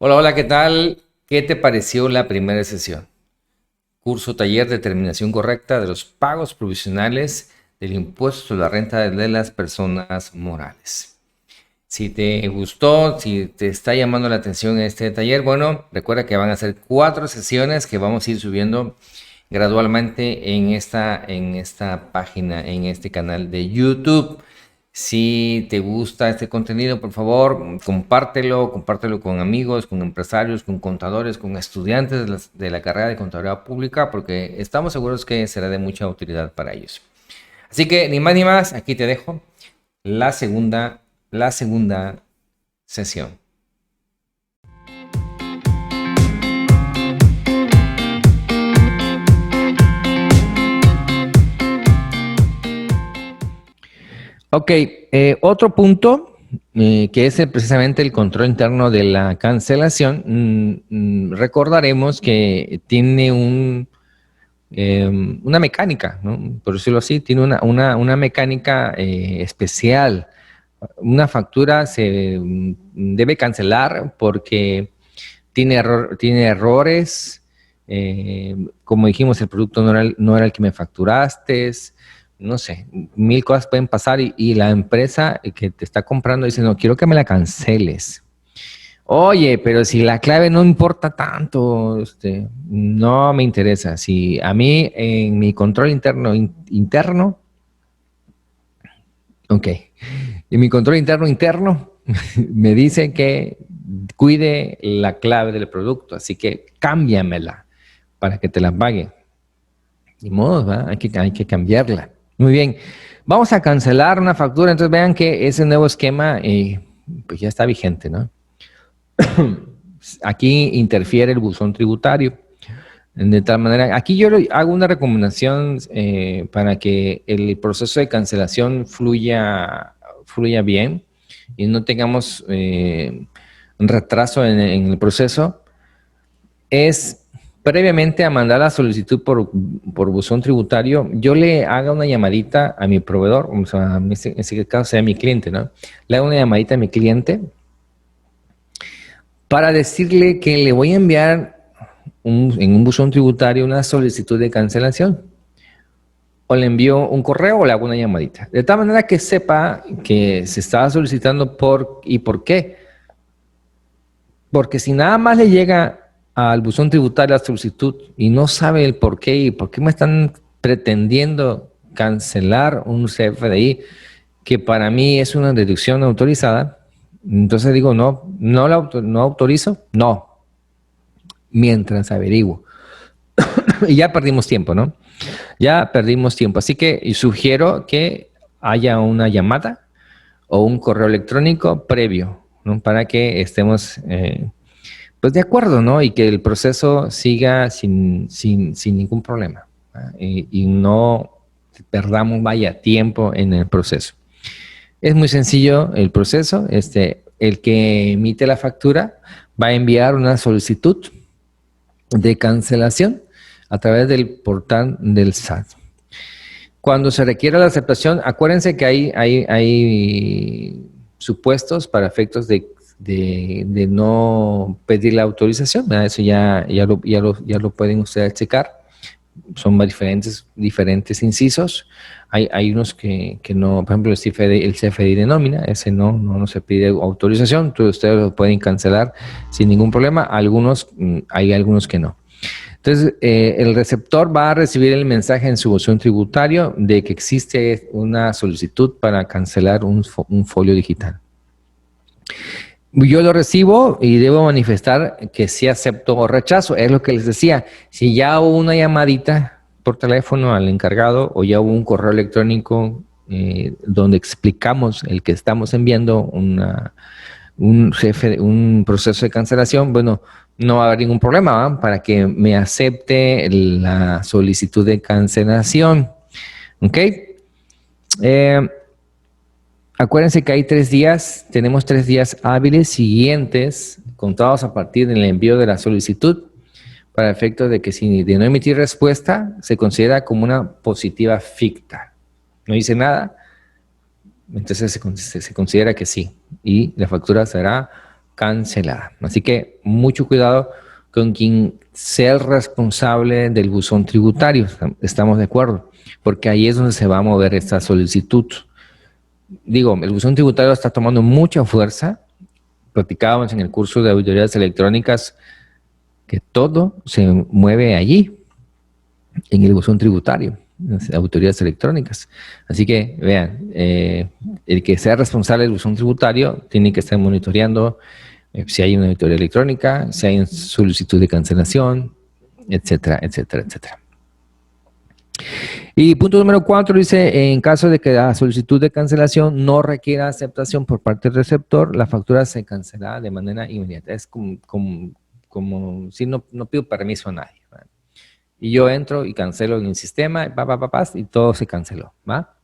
Hola, hola, ¿qué tal? ¿Qué te pareció la primera sesión? Curso taller de determinación correcta de los pagos provisionales del impuesto sobre la renta de las personas morales. Si te gustó, si te está llamando la atención este taller, bueno, recuerda que van a ser 4 sesiones que vamos a ir subiendo gradualmente en esta página, en este canal de YouTube. Si te gusta este contenido, por favor, compártelo con amigos, con empresarios, con contadores, con estudiantes de la carrera de Contaduría Pública, porque estamos seguros que será de mucha utilidad para ellos. Así que, ni más ni más, aquí te dejo la segunda sesión. Ok, otro punto que es precisamente el control interno de la cancelación. Recordaremos que tiene una mecánica, ¿no? Por decirlo así, tiene una mecánica especial. Una factura se debe cancelar porque tiene errores. Como dijimos, el producto no era el que me facturaste. No sé, mil cosas pueden pasar y la empresa que te está comprando dice, no, quiero que me la canceles. Oye, pero si la clave no importa tanto, no me interesa. Si a mí en mi control interno, ok, en mi control interno me dice que cuide la clave del producto, así que cámbiamela para que te la pague. Ni modo, ¿verdad? Hay que cambiarla. Muy bien. Vamos a cancelar una factura. Entonces vean que ese nuevo esquema pues ya está vigente, ¿no? Aquí interfiere el buzón tributario. De tal manera, aquí yo hago una recomendación para que el proceso de cancelación fluya bien y no tengamos un retraso en el proceso. Es previamente a mandar la solicitud por buzón tributario, yo le haga una llamadita a mi proveedor, o sea, en ese caso sea mi cliente, ¿no? Le hago una llamadita a mi cliente para decirle que le voy a enviar en un buzón tributario una solicitud de cancelación. O le envío un correo o le hago una llamadita. De tal manera que sepa que se estaba solicitando por qué. Porque si nada más le llega al buzón tributario la solicitud y no sabe el por qué y por qué me están pretendiendo cancelar un CFDI que para mí es una deducción autorizada, entonces digo, no autorizo, no, mientras averiguo. Y ya perdimos tiempo, ¿no? Ya perdimos tiempo. Así que sugiero que haya una llamada o un correo electrónico previo, ¿no? Para que estemos pues de acuerdo, ¿no? Y que el proceso siga sin ningún problema, ¿verdad? Y no perdamos, vaya, tiempo en el proceso. Es muy sencillo el proceso. El que emite la factura va a enviar una solicitud de cancelación a través del portal del SAT. Cuando se requiera la aceptación, acuérdense que hay supuestos para efectos de no pedir la autorización, ¿verdad? Eso ya lo pueden ustedes checar. Son diferentes incisos. Hay unos que no, por ejemplo, el CFDI de nómina, ese no se pide autorización, entonces ustedes lo pueden cancelar sin ningún problema. Hay algunos que no. Entonces, el receptor va a recibir el mensaje en su buzón tributario de que existe una solicitud para cancelar un folio digital. Yo lo recibo y debo manifestar que sí acepto o rechazo. Es lo que les decía. Si ya hubo una llamadita por teléfono al encargado o ya hubo un correo electrónico donde explicamos el que estamos enviando un proceso de cancelación, bueno, no va a haber ningún problema, ¿va? Para que me acepte la solicitud de cancelación. ¿Ok? Eh, Acuérdense que hay 3 días, tenemos 3 días hábiles siguientes, contados a partir del envío de la solicitud, para efecto de que si de no emitir respuesta, se considera como una positiva ficta. No dice nada, entonces se considera que sí, y la factura será cancelada. Así que mucho cuidado con quien sea el responsable del buzón tributario. ¿Estamos de acuerdo? Porque ahí es donde se va a mover esta solicitud. Digo, el buzón tributario está tomando mucha fuerza. Platicábamos en el curso de auditorías electrónicas que todo se mueve allí, en el buzón tributario, las auditorías electrónicas. Así que, vean, el que sea responsable del buzón tributario tiene que estar monitoreando si hay una auditoría electrónica, si hay una solicitud de cancelación, etcétera, etcétera, etcétera. Y punto número 4 dice, en caso de que la solicitud de cancelación no requiera aceptación por parte del receptor, la factura se cancelará de manera inmediata. Es como si no pido permiso a nadie, ¿verdad? Y yo entro y cancelo en el sistema, y todo se canceló, ¿va?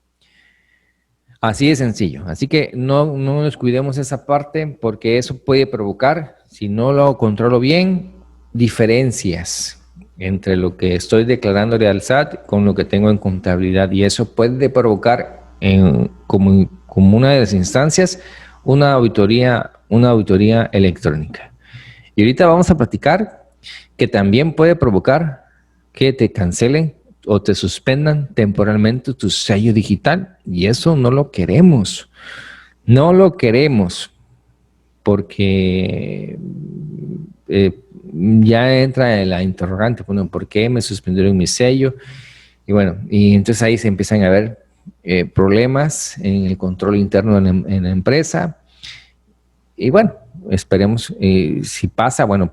Así de sencillo. Así que no descuidemos esa parte porque eso puede provocar, si no lo controlo bien, diferencias entre lo que estoy declarándole al SAT con lo que tengo en contabilidad. Y eso puede provocar, como una de las instancias, una auditoría electrónica. Y ahorita vamos a platicar que también puede provocar que te cancelen o te suspendan temporalmente tu sello digital. Y eso no lo queremos. No lo queremos porque ya entra la interrogante, bueno, ¿por qué me suspendieron mi sello? Y bueno, y entonces ahí se empiezan a ver problemas en el control interno en la empresa. Y bueno, esperemos, si pasa, bueno,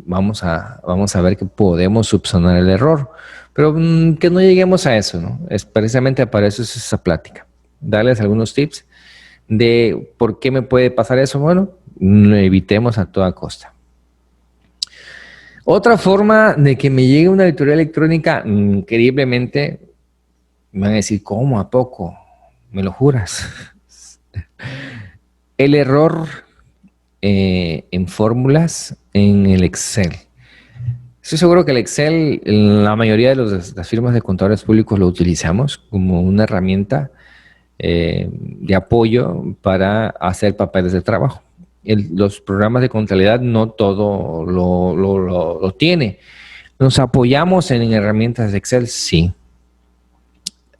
vamos a ver que podemos subsanar el error. Pero que no lleguemos a eso, ¿no? Es precisamente para eso es esa plática. Darles algunos tips de por qué me puede pasar eso. Bueno, lo evitemos a toda costa. Otra forma de que me llegue una auditoría electrónica, increíblemente, me van a decir, ¿cómo? ¿A poco? ¿Me lo juras? El error en fórmulas en el Excel. Estoy seguro que el Excel, la mayoría de las firmas de contadores públicos lo utilizamos como una herramienta de apoyo para hacer papeles de trabajo. Los programas de contabilidad no todo lo tiene. ¿Nos apoyamos en herramientas de Excel? Sí.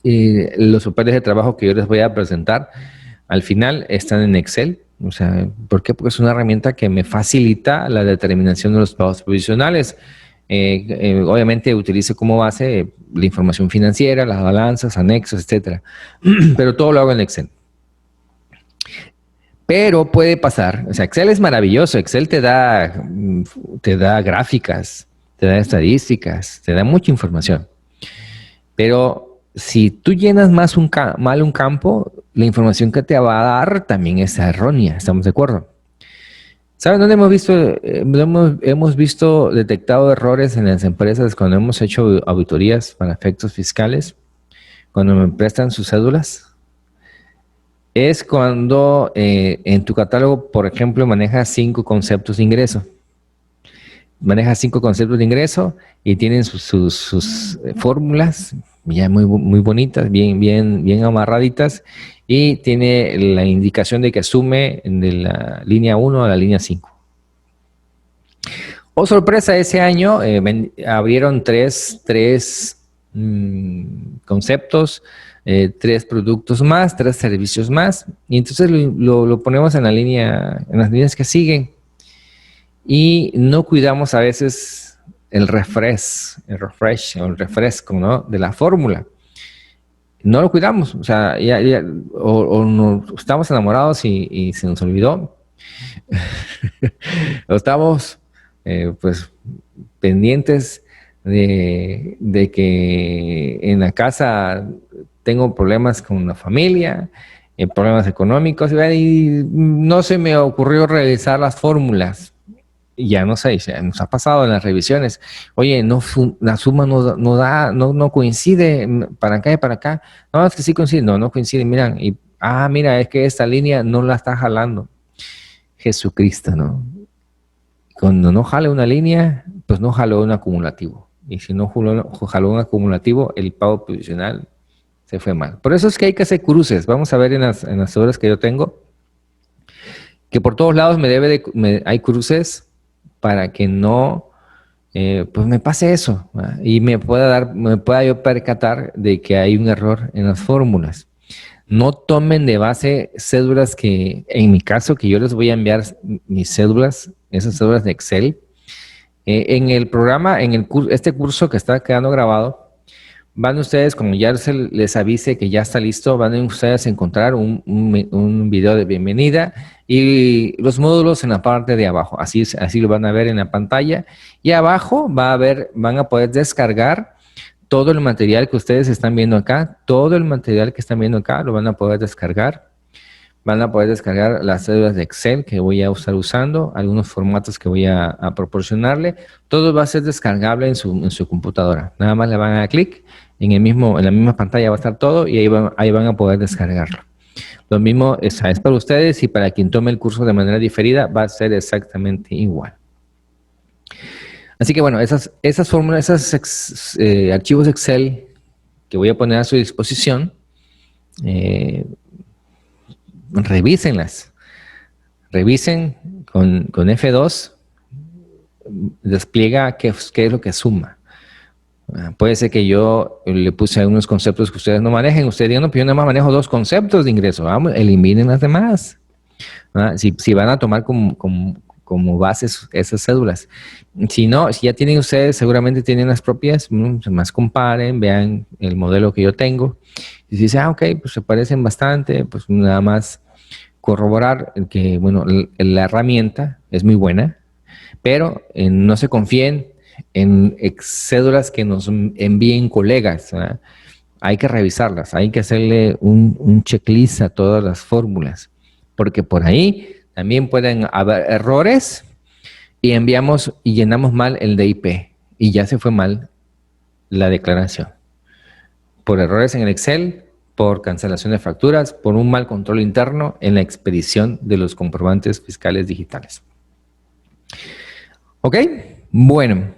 Los papeles de trabajo que yo les voy a presentar al final están en Excel. O sea, ¿por qué? Porque es una herramienta que me facilita la determinación de los pagos provisionales. Obviamente utilizo como base la información financiera, las balanzas, anexos, etcétera. Pero todo lo hago en Excel. Pero puede pasar, o sea, Excel es maravilloso. Excel te da gráficas, te da estadísticas, te da mucha información. Pero si tú llenas mal un campo, la información que te va a dar también es errónea. ¿Estamos de acuerdo? ¿Saben dónde hemos visto detectado errores en las empresas cuando hemos hecho auditorías para efectos fiscales? Cuando me prestan sus cédulas. Es cuando en tu catálogo, por ejemplo, manejas 5 conceptos de ingreso. Manejas 5 conceptos de ingreso y tienen sus fórmulas ya muy bonitas, bien amarraditas, y tiene la indicación de que asume de la línea 1 a la línea 5. Oh, sorpresa, ese año abrieron tres conceptos, 3 productos más, 3 servicios más, y entonces lo ponemos en las líneas que siguen, y no cuidamos a veces el refresh o el refresco, ¿no?, de la fórmula. No lo cuidamos, o sea, estamos enamorados y se nos olvidó. O estamos pues pendientes de que en la casa tengo problemas con la familia, problemas económicos, y no se me ocurrió realizar las fórmulas. Y ya no sé, nos ha pasado en las revisiones. Oye, la suma no coincide para acá y para acá. No, es que sí coincide. No coincide. Miran, mira, es que esta línea no la está jalando. Jesucristo, ¿no? Cuando no jale una línea, pues no jaló un acumulativo. Y si no jaló un acumulativo, el pago provisional se fue mal. Por eso es que hay que hacer cruces. Vamos a ver en las obras que yo tengo. que por todos lados hay cruces para que no, pues me pase eso, ¿verdad? Y me pueda yo percatar de que hay un error en las fórmulas. No tomen de base cédulas que, en mi caso, que yo les voy a enviar mis cédulas, esas cédulas de Excel. En el programa, este curso que está quedando grabado, van ustedes, como ya les avise que ya está listo, van ustedes a encontrar un video de bienvenida y los módulos en la parte de abajo. Así lo van a ver en la pantalla. Y abajo van a poder descargar todo el material que ustedes están viendo acá. Todo el material que están viendo acá lo van a poder descargar. Van a poder descargar las cédulas de Excel que voy a estar usando, algunos formatos que voy a proporcionarle. Todo va a ser descargable en su computadora. Nada más le van a dar clic, en la misma pantalla va a estar todo y ahí van a poder descargarlo. Lo mismo es para ustedes y para quien tome el curso de manera diferida va a ser exactamente igual. Así que bueno, esas fórmulas, archivos Excel que voy a poner a su disposición, revísenlas. Revisen con F2, despliega qué es lo que suma. Puede ser que yo le puse algunos conceptos que ustedes no manejen. Ustedes digan, no, pero yo nada más manejo 2 conceptos de ingreso. Vamos, eliminen las demás. Si van a tomar como bases esas cédulas. Si no, si ya tienen ustedes, seguramente tienen las propias, más comparen, vean el modelo que yo tengo. Y si dicen, ok, pues se parecen bastante, pues nada más corroborar que, bueno, la herramienta es muy buena, pero no se confíen en cédulas que nos envíen colegas, ¿verdad? Hay que revisarlas, hay que hacerle un checklist a todas las fórmulas, porque por ahí también pueden haber errores y llenamos mal el DIP y ya se fue mal la declaración. Por errores en el Excel, por cancelación de facturas, por un mal control interno en la expedición de los comprobantes fiscales digitales. ¿Ok? Bueno.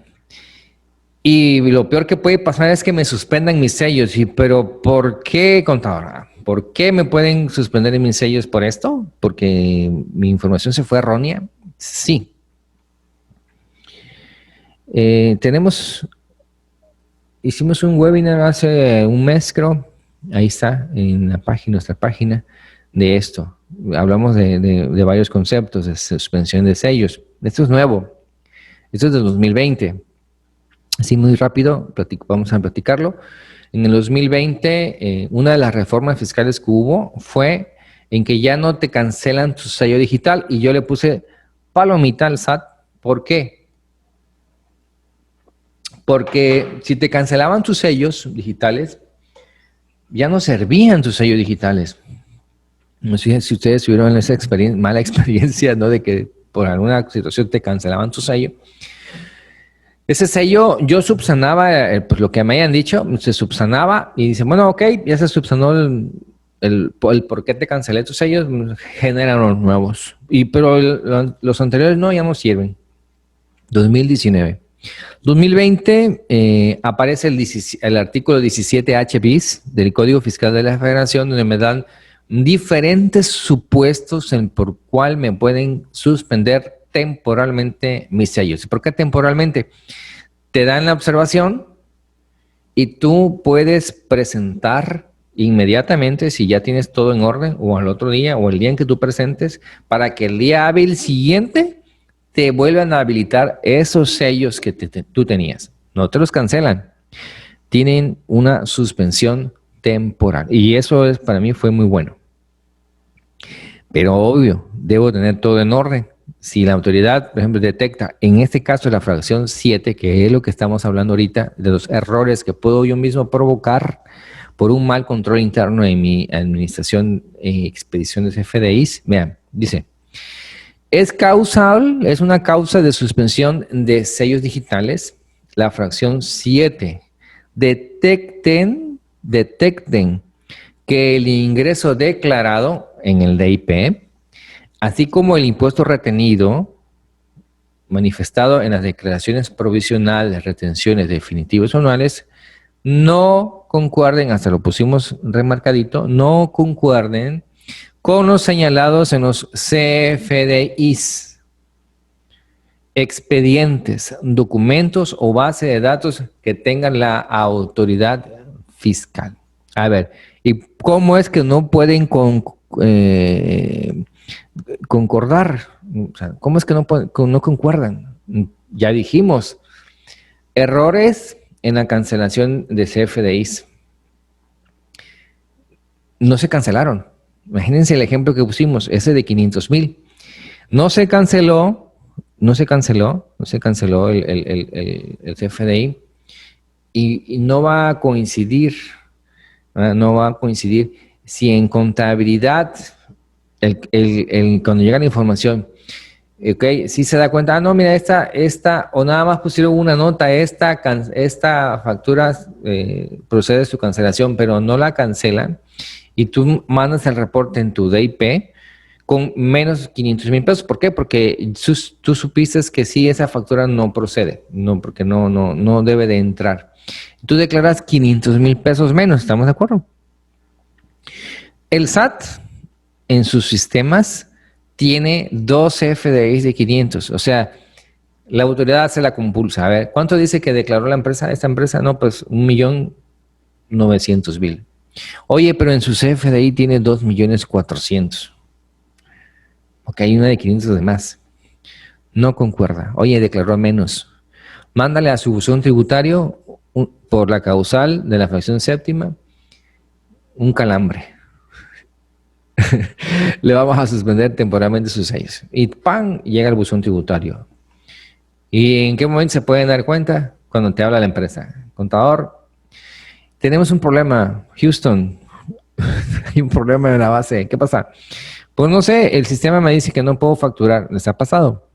Y lo peor que puede pasar es que me suspendan mis sellos. Pero ¿por qué, contadora? ¿Por qué me pueden suspender mis sellos por esto? ¿Porque mi información se fue errónea? Sí. Hicimos un webinar hace un mes, creo. Ahí está, en nuestra página, de esto. Hablamos de varios conceptos de suspensión de sellos. Esto es nuevo. Esto es del 2020. Así muy rápido, vamos a platicarlo. En el 2020, una de las reformas fiscales que hubo fue en que ya no te cancelan tu sello digital. Y yo le puse palomita al SAT. ¿Por qué? Porque si te cancelaban tus sellos digitales, ya no servían tus sellos digitales. No sé si ustedes tuvieron esa mala experiencia, ¿no? De que por alguna situación te cancelaban tu sello. Ese sello yo subsanaba, pues lo que me hayan dicho, se subsanaba y dice, bueno, ok, ya se subsanó el por qué te cancelé tus sellos, generan los nuevos. Pero los anteriores no, ya no sirven. 2019. 2020 aparece el artículo 17H bis del Código Fiscal de la Federación, donde me dan diferentes supuestos por cual me pueden suspender temporalmente mis sellos. ¿Por qué temporalmente? Te dan la observación y tú puedes presentar inmediatamente, si ya tienes todo en orden, o al otro día, o el día en que tú presentes, para que el día hábil siguiente te vuelvan a habilitar esos sellos que tú tenías. No te los cancelan. Tienen una suspensión temporal. Y eso para mí fue muy bueno. Pero obvio, debo tener todo en orden. Si la autoridad, por ejemplo, detecta, en este caso la fracción 7, que es lo que estamos hablando ahorita, de los errores que puedo yo mismo provocar por un mal control interno en mi administración y expediciones FDIs, vean, dice, es una causa de suspensión de sellos digitales, la fracción 7. Detecten que el ingreso declarado en el DIP, así como el impuesto retenido manifestado en las declaraciones provisionales, retenciones definitivas o anuales, no concuerden, hasta lo pusimos remarcadito, no concuerden con los señalados en los CFDIs, expedientes, documentos o base de datos que tengan la autoridad fiscal. A ver, ¿y cómo es que no pueden concordar? O sea, ¿cómo es que no concuerdan? Ya dijimos, errores en la cancelación de CFDIs. No se cancelaron. Imagínense el ejemplo que pusimos, ese de 500,000. No se canceló el CFDI y no va a coincidir, no va a coincidir si en contabilidad, cuando llega la información, ok, si se da cuenta, no, mira, esta, o nada más pusieron una nota, esta factura procede su cancelación, pero no la cancelan, y tú mandas el reporte en tu DIP con menos 500,000 pesos. ¿Por qué? Porque tú supiste que sí, esa factura no procede, no, porque no debe de entrar. Tú declaras 500,000 pesos menos, ¿estamos de acuerdo? El SAT en sus sistemas tiene 12 FDIs de 500, o sea, la autoridad se la compulsa. A ver, ¿cuánto dice que declaró la empresa? Esta empresa, no, pues 1,900,000. Oye, pero en su CFDI tiene 2,400,000. Ok, hay una de 500 de más. No concuerda. Oye, declaró menos. Mándale a su buzón tributario por la causal de la fracción séptima un calambre. Le vamos a suspender temporalmente sus sellos. Y ¡pam! Llega el buzón tributario. ¿Y en qué momento se pueden dar cuenta? Cuando te habla la empresa. Contador, tenemos un problema. Houston, hay un problema en la base. ¿Qué pasa? Pues no sé, el sistema me dice que no puedo facturar. ¿Les ha pasado?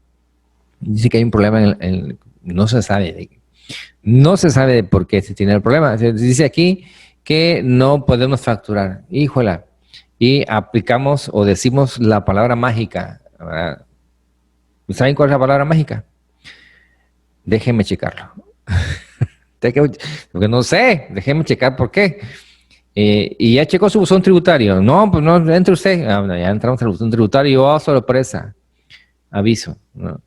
Dice que hay un problema no se sabe. No se sabe de por qué se tiene el problema. Se dice aquí que no podemos facturar. Híjola. Y aplicamos o decimos la palabra mágica, ¿verdad? ¿Saben cuál es la palabra mágica? Déjenme checarlo. Porque no sé, déjenme checar por qué. Y ya checó su buzón tributario. No, pues no, entre usted. Bueno, ya entramos al buzón tributario. Oh, sorpresa. Aviso, ¿no?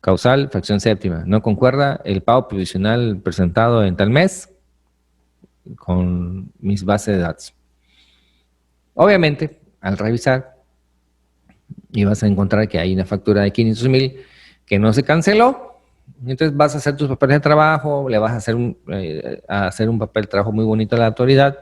Causal, fracción séptima. No concuerda el pago provisional presentado en tal mes con mis bases de datos. Obviamente, al revisar, ibas a encontrar que hay una factura de 500,000 que no se canceló. Entonces vas a hacer tus papeles de trabajo, le vas a hacer un papel de trabajo muy bonito a la autoridad.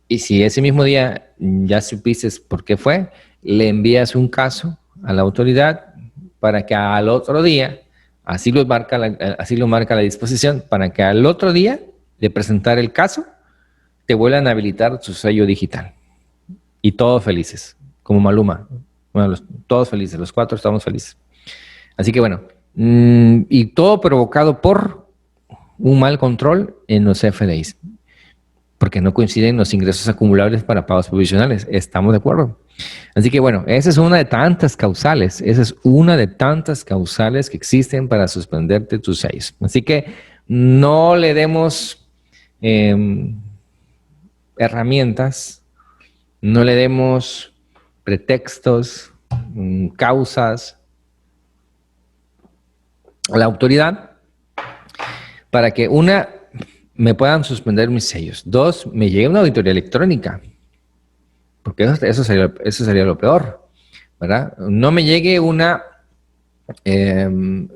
Y si ese mismo día ya supiste por qué fue, le envías un caso a la autoridad para que al otro día, así lo marca la disposición, para que al otro día de presentar el caso, te vuelvan a habilitar su sello digital. Y todos felices, como Maluma. Bueno, todos felices, los cuatro estamos felices. Así que bueno, y todo provocado por un mal control en los FDIs, porque no coinciden los ingresos acumulables para pagos provisionales. ¿Estamos de acuerdo? Así que bueno, esa es una de tantas causales. Esa es una de tantas causales que existen para suspenderte tus sellos. Así que no le demos herramientas, no le demos pretextos, causas a la autoridad para que una, me puedan suspender mis sellos. Dos, me llegue una auditoría electrónica. Porque eso sería lo peor, ¿verdad? No me llegue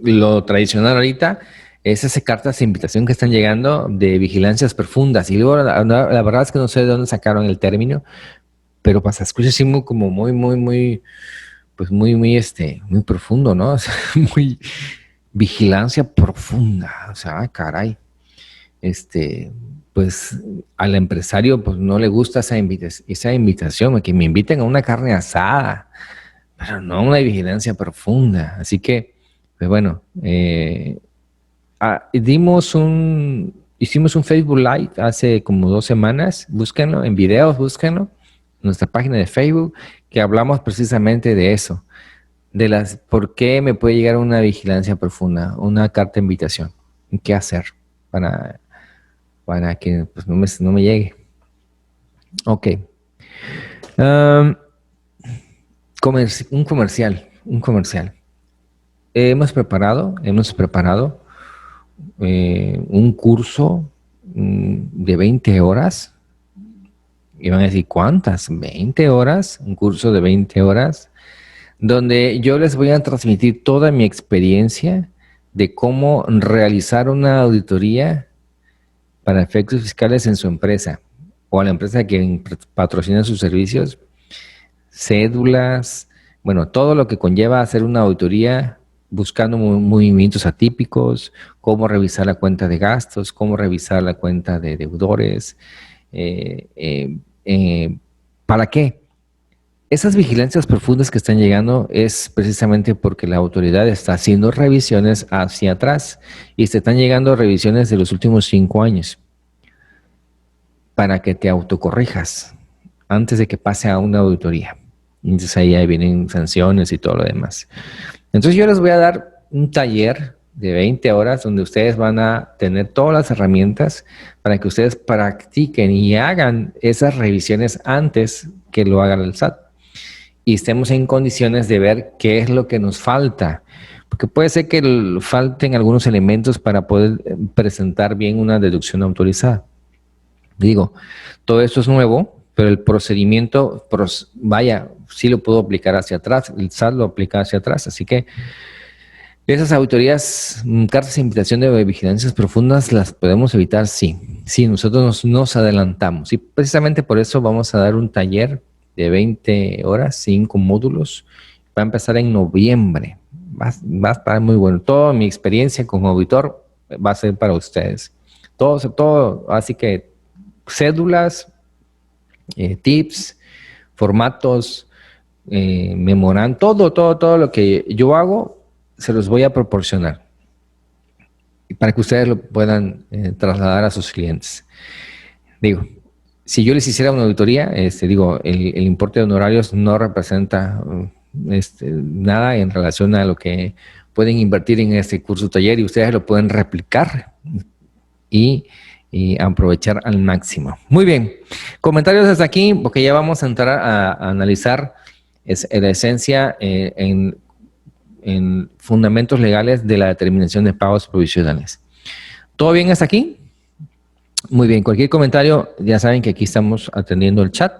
lo tradicional ahorita, es esas cartas de invitación que están llegando de vigilancias profundas. Y luego la verdad es que no sé de dónde sacaron el término, pero pasa, escucha así como muy profundo, ¿no? O sea, muy vigilancia profunda. O sea, caray. Pues al empresario pues no le gusta esa invitación, que me inviten a una carne asada, pero no a una vigilancia profunda. Así que, pues bueno, hicimos un Facebook Live hace como 2 semanas, búsquenlo, en videos, búsquenlo, en nuestra página de Facebook, que hablamos precisamente de eso, por qué me puede llegar una vigilancia profunda, una carta de invitación, qué hacer para que pues, no me llegue. Ok. Um, un comercial. Hemos preparado un curso de 20 horas. Y van a decir, ¿cuántas? 20 horas, un curso de 20 horas, donde yo les voy a transmitir toda mi experiencia de cómo realizar una auditoría para efectos fiscales en su empresa o a la empresa que patrocina sus servicios, cédulas, bueno, todo lo que conlleva hacer una auditoría buscando movimientos atípicos, cómo revisar la cuenta de gastos, cómo revisar la cuenta de deudores. ¿Para qué? Esas vigilancias profundas que están llegando es precisamente porque la autoridad está haciendo revisiones hacia atrás y se están llegando revisiones de los últimos 5 años para que te autocorrijas antes de que pase a una auditoría. Entonces ahí vienen sanciones y todo lo demás. Entonces yo les voy a dar un taller de 20 horas donde ustedes van a tener todas las herramientas para que ustedes practiquen y hagan esas revisiones antes que lo haga el SAT. Y estemos en condiciones de ver qué es lo que nos falta. Porque puede ser que falten algunos elementos para poder presentar bien una deducción autorizada. Digo, todo esto es nuevo, pero el procedimiento, sí lo puedo aplicar hacia atrás, el SAT lo aplica hacia atrás, así que esas auditorías, cartas de invitación de vigilancias profundas, ¿las podemos evitar? Sí, nosotros nos adelantamos y precisamente por eso vamos a dar un taller de 20 horas, 5 módulos, va a empezar en noviembre, va a estar muy bueno. Toda mi experiencia como auditor va a ser para ustedes. Todo, así que cédulas, tips, formatos, memoran, todo lo que yo hago, se los voy a proporcionar para que ustedes lo puedan trasladar a sus clientes. Digo, si yo les hiciera una auditoría, el importe de honorarios no representa nada en relación a lo que pueden invertir en este curso taller y ustedes lo pueden replicar y aprovechar al máximo. Muy bien, comentarios hasta aquí, porque ya vamos a entrar a analizar la esencia en fundamentos legales de la determinación de pagos provisionales. ¿Todo bien hasta aquí? Muy bien, cualquier comentario, ya saben que aquí estamos atendiendo el chat.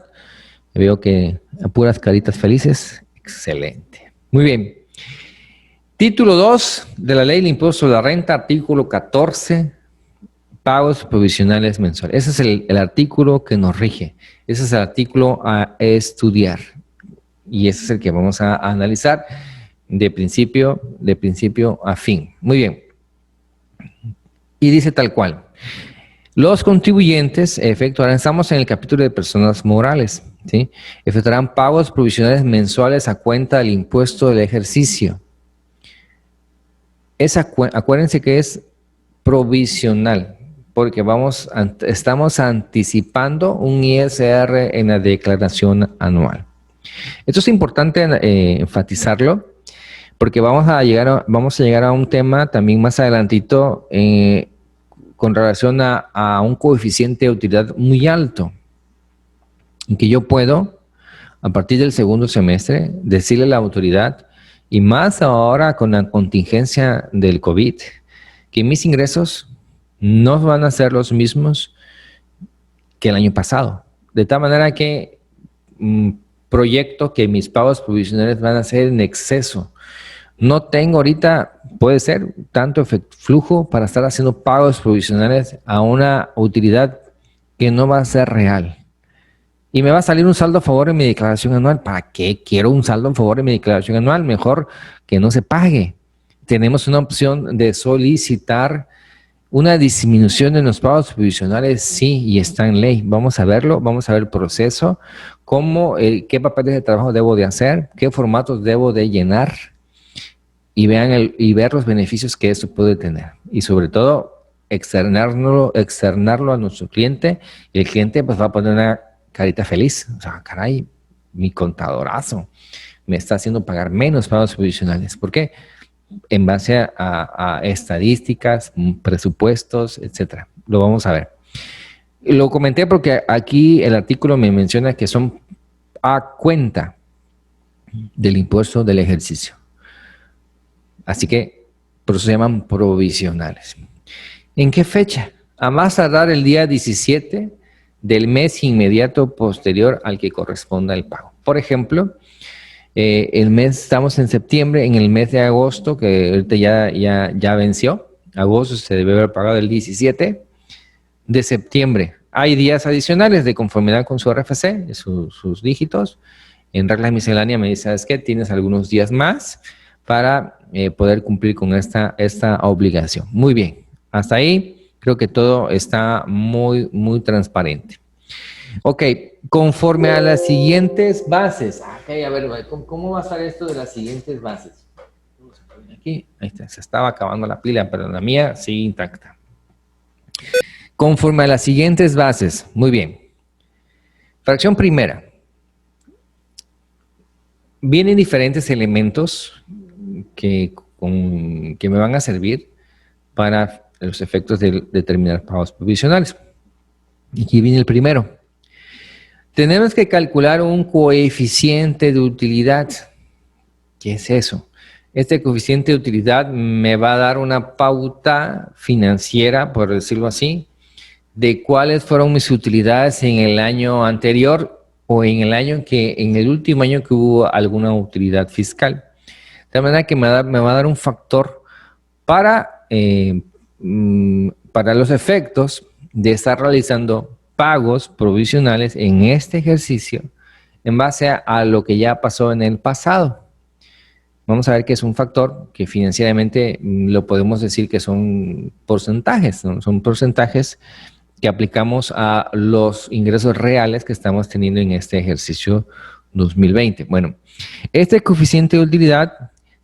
Veo que a puras caritas felices. Excelente. Muy bien. Título 2 de la Ley del Impuesto sobre la Renta, artículo 14, pagos provisionales mensuales. Ese es el artículo que nos rige. Ese es el artículo a estudiar. Y ese es el que vamos a analizar de principio a fin. Muy bien. Y dice tal cual. Los contribuyentes efectuarán, estamos en el capítulo de personas morales, ¿sí? Efectuarán pagos provisionales mensuales a cuenta del impuesto del ejercicio. Acuérdense que es provisional, porque estamos anticipando un ISR en la declaración anual. Esto es importante enfatizarlo, porque vamos a llegar a un tema también más adelantito con relación a un coeficiente de utilidad muy alto, en que yo puedo, a partir del segundo semestre, decirle a la autoridad, y más ahora con la contingencia del COVID, que mis ingresos no van a ser los mismos que el año pasado. De tal manera que proyecto que mis pagos provisionales van a ser en exceso. No tengo ahorita, puede ser, tanto flujo para estar haciendo pagos provisionales a una utilidad que no va a ser real. Y me va a salir un saldo a favor en mi declaración anual. ¿Para qué quiero un saldo a favor en mi declaración anual? Mejor que no se pague. Tenemos una opción de solicitar una disminución de los pagos provisionales, sí, y está en ley. Vamos a verlo, vamos a ver el proceso, qué papeles de trabajo debo de hacer, qué formatos debo de llenar y ver los beneficios que esto puede tener. Y sobre todo, externarlo a nuestro cliente, y el cliente pues va a poner una carita feliz. O sea, caray, mi contadorazo me está haciendo pagar menos pagos provisionales. ¿Por qué? En base a estadísticas, presupuestos, etcétera. Lo vamos a ver. Lo comenté porque aquí el artículo me menciona que son a cuenta del impuesto del ejercicio. Así que por eso se llaman provisionales. ¿En qué fecha? A más tardar el día 17 del mes inmediato posterior al que corresponda el pago. Por ejemplo, estamos en septiembre, en el mes de agosto, que ahorita ya venció. Agosto se debe haber pagado el 17 de septiembre. Hay días adicionales de conformidad con su RFC, sus dígitos. En regla miscelánea me dice, ¿sabes qué? Tienes algunos días más para poder cumplir con esta obligación. Muy bien. Hasta ahí creo que todo está muy transparente. Ok, conforme a las siguientes bases. Ok, a ver, ¿cómo va a estar esto de las siguientes bases? Aquí, ahí está, se estaba acabando la pila, pero la mía sigue intacta. Conforme a las siguientes bases. Muy bien. Fracción primera. Vienen diferentes elementos que me van a servir para los efectos de determinar pagos provisionales. Aquí viene el primero. Tenemos que calcular un coeficiente de utilidad. ¿Qué es eso? Este coeficiente de utilidad me va a dar una pauta financiera, por decirlo así, de cuáles fueron mis utilidades en el año anterior o en el último año que hubo alguna utilidad fiscal. De manera que me va a dar un factor para los efectos de estar realizando pagos provisionales en este ejercicio en base a lo que ya pasó en el pasado. Vamos a ver que es un factor que financieramente lo podemos decir que son porcentajes, ¿no? Son porcentajes que aplicamos a los ingresos reales que estamos teniendo en este ejercicio 2020. Bueno, este coeficiente de utilidad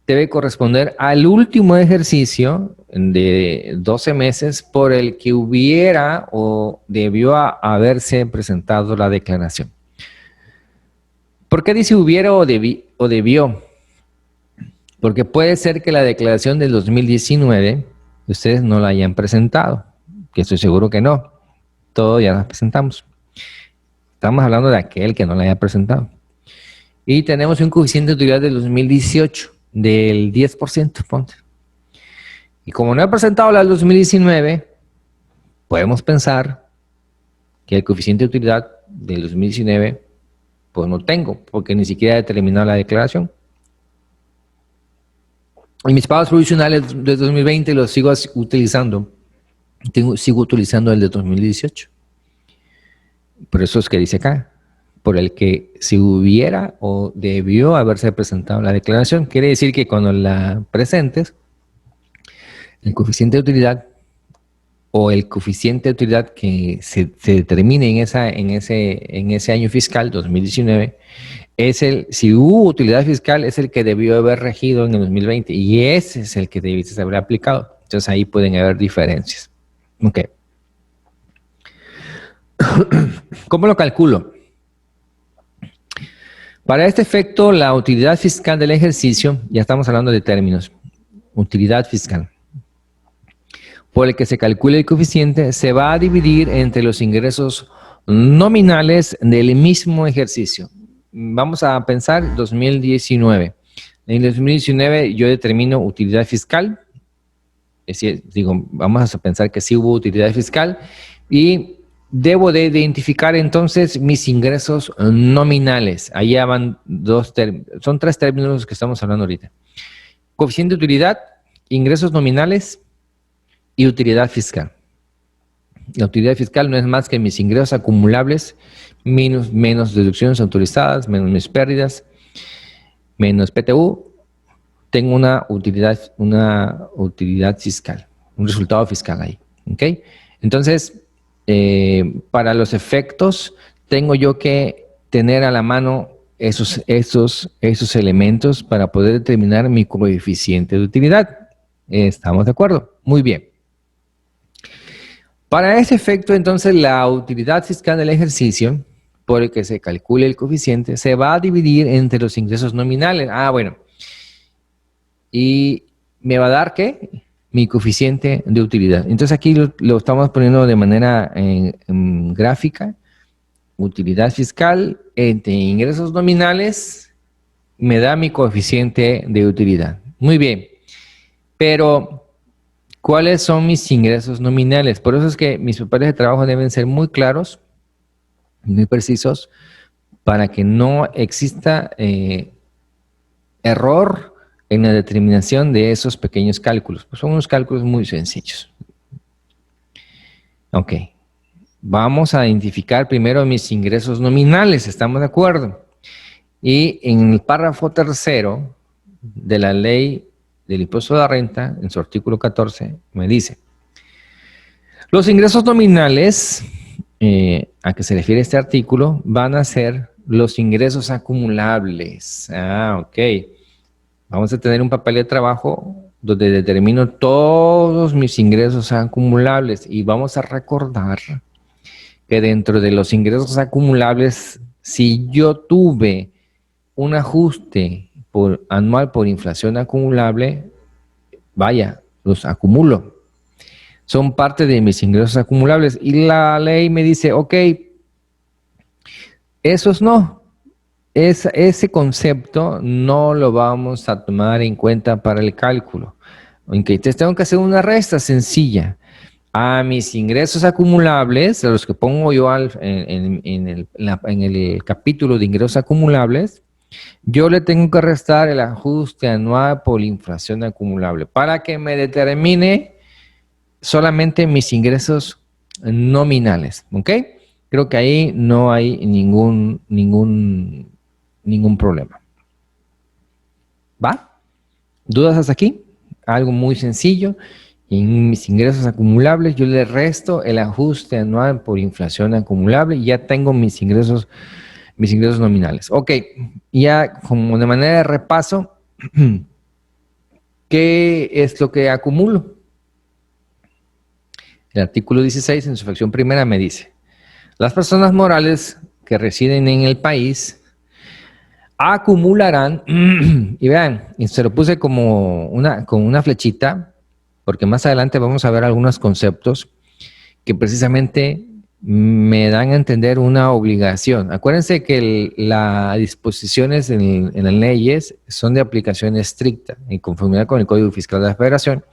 debe corresponder al último ejercicio de 12 meses por el que hubiera o debió haberse presentado la declaración. ¿Por qué dice hubiera o debió? Porque puede ser que la declaración del 2019 ustedes no la hayan presentado, que estoy seguro que no. Todos ya la presentamos. Estamos hablando de aquel que no la haya presentado. Y tenemos un coeficiente de utilidad del 2018 del 10%, ponte. Y como no he presentado la del 2019, podemos pensar que el coeficiente de utilidad del 2019, pues no tengo, porque ni siquiera he terminado la declaración. Y mis pagos provisionales de 2020 los sigo utilizando. Sigo utilizando el de 2018. Por eso es que dice acá, por el que si hubiera o debió haberse presentado la declaración. Quiere decir que cuando la presentes, el coeficiente de utilidad o el coeficiente de utilidad que se determine en ese año fiscal 2019, si hubo utilidad fiscal, es el que debió haber regido en el 2020 y ese es el que debiste haber aplicado. Entonces ahí pueden haber diferencias. Ok. ¿Cómo lo calculo? Para este efecto, la utilidad fiscal del ejercicio, ya estamos hablando de términos, utilidad fiscal, por el que se calcula el coeficiente, se va a dividir entre los ingresos nominales del mismo ejercicio. Vamos a pensar 2019. En 2019 yo determino utilidad fiscal, es decir, vamos a pensar que sí hubo utilidad fiscal y debo de identificar entonces mis ingresos nominales. Allá van son tres términos los que estamos hablando ahorita. Coeficiente de utilidad, ingresos nominales y utilidad fiscal. La utilidad fiscal no es más que mis ingresos acumulables menos deducciones autorizadas, menos mis pérdidas, menos PTU. Tengo una utilidad fiscal, un resultado fiscal ahí. ¿Ok? Entonces, para los efectos, tengo yo que tener a la mano esos elementos para poder determinar mi coeficiente de utilidad. ¿Estamos de acuerdo? Muy bien. Para ese efecto, entonces, la utilidad fiscal del ejercicio, por el que se calcule el coeficiente, se va a dividir entre los ingresos nominales. Ah, bueno. Y me va a dar, ¿qué? Mi coeficiente de utilidad. Entonces aquí lo estamos poniendo de manera gráfica utilidad fiscal entre ingresos nominales me da mi coeficiente de utilidad. Muy bien, pero ¿cuáles son mis ingresos nominales? Por eso es que mis papeles de trabajo deben ser muy claros, muy precisos, para que no exista error en la determinación de esos pequeños cálculos. Pues son unos cálculos muy sencillos. Ok. Vamos a identificar primero mis ingresos nominales, ¿estamos de acuerdo? Y en el párrafo tercero de la ley del impuesto de la renta, en su artículo 14, me dice, los ingresos nominales, a que se refiere este artículo, van a ser los ingresos acumulables. Ah, ok. Vamos a tener un papel de trabajo donde determino todos mis ingresos acumulables y vamos a recordar que dentro de los ingresos acumulables, si yo tuve un ajuste anual por inflación acumulable, vaya, los acumulo. Son parte de mis ingresos acumulables. Y la ley me dice, ok, esos no. Ese concepto no lo vamos a tomar en cuenta para el cálculo. Entonces tengo que hacer una resta sencilla. A mis ingresos acumulables, a los que pongo yo en el capítulo de ingresos acumulables, yo le tengo que restar el ajuste anual por inflación acumulable para que me determine solamente mis ingresos nominales, ¿ok? Creo que ahí no hay ningún problema. ¿Va? ¿Dudas hasta aquí? Algo muy sencillo. En mis ingresos acumulables yo le resto el ajuste anual por inflación acumulable y ya tengo mis ingresos nominales. Ok, ya como de manera de repaso, ¿qué es lo que acumulo? El artículo 16 en su fracción primera me dice, las personas morales que residen en el país acumularán, y vean, y se lo puse con una flechita, porque más adelante vamos a ver algunos conceptos que precisamente me dan a entender una obligación. Acuérdense que las disposiciones en las leyes son de aplicación estricta, en conformidad con el Código Fiscal de la Federación,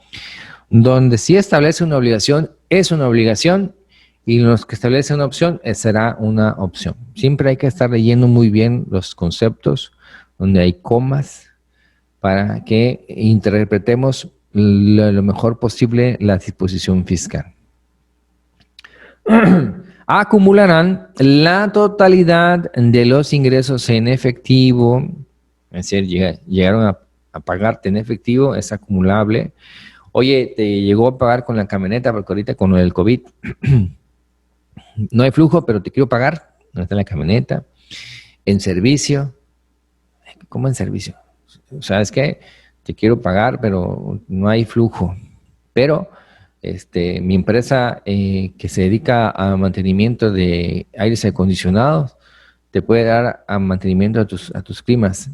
donde si establece una obligación, es una obligación, y los que establece una opción, será una opción. Siempre hay que estar leyendo muy bien los conceptos, donde hay comas, para que interpretemos lo mejor posible la disposición fiscal. Acumularán la totalidad de los ingresos en efectivo, es decir, llegaron a pagarte en efectivo, es acumulable. Oye, te llegó a pagar con la camioneta, porque ahorita con el COVID no hay flujo, pero te quiero pagar. No está en la camioneta. En servicio. ¿Cómo en servicio? ¿Sabes qué? Te quiero pagar, pero no hay flujo. Pero mi empresa que se dedica a mantenimiento de aires acondicionados te puede dar a mantenimiento a tus climas.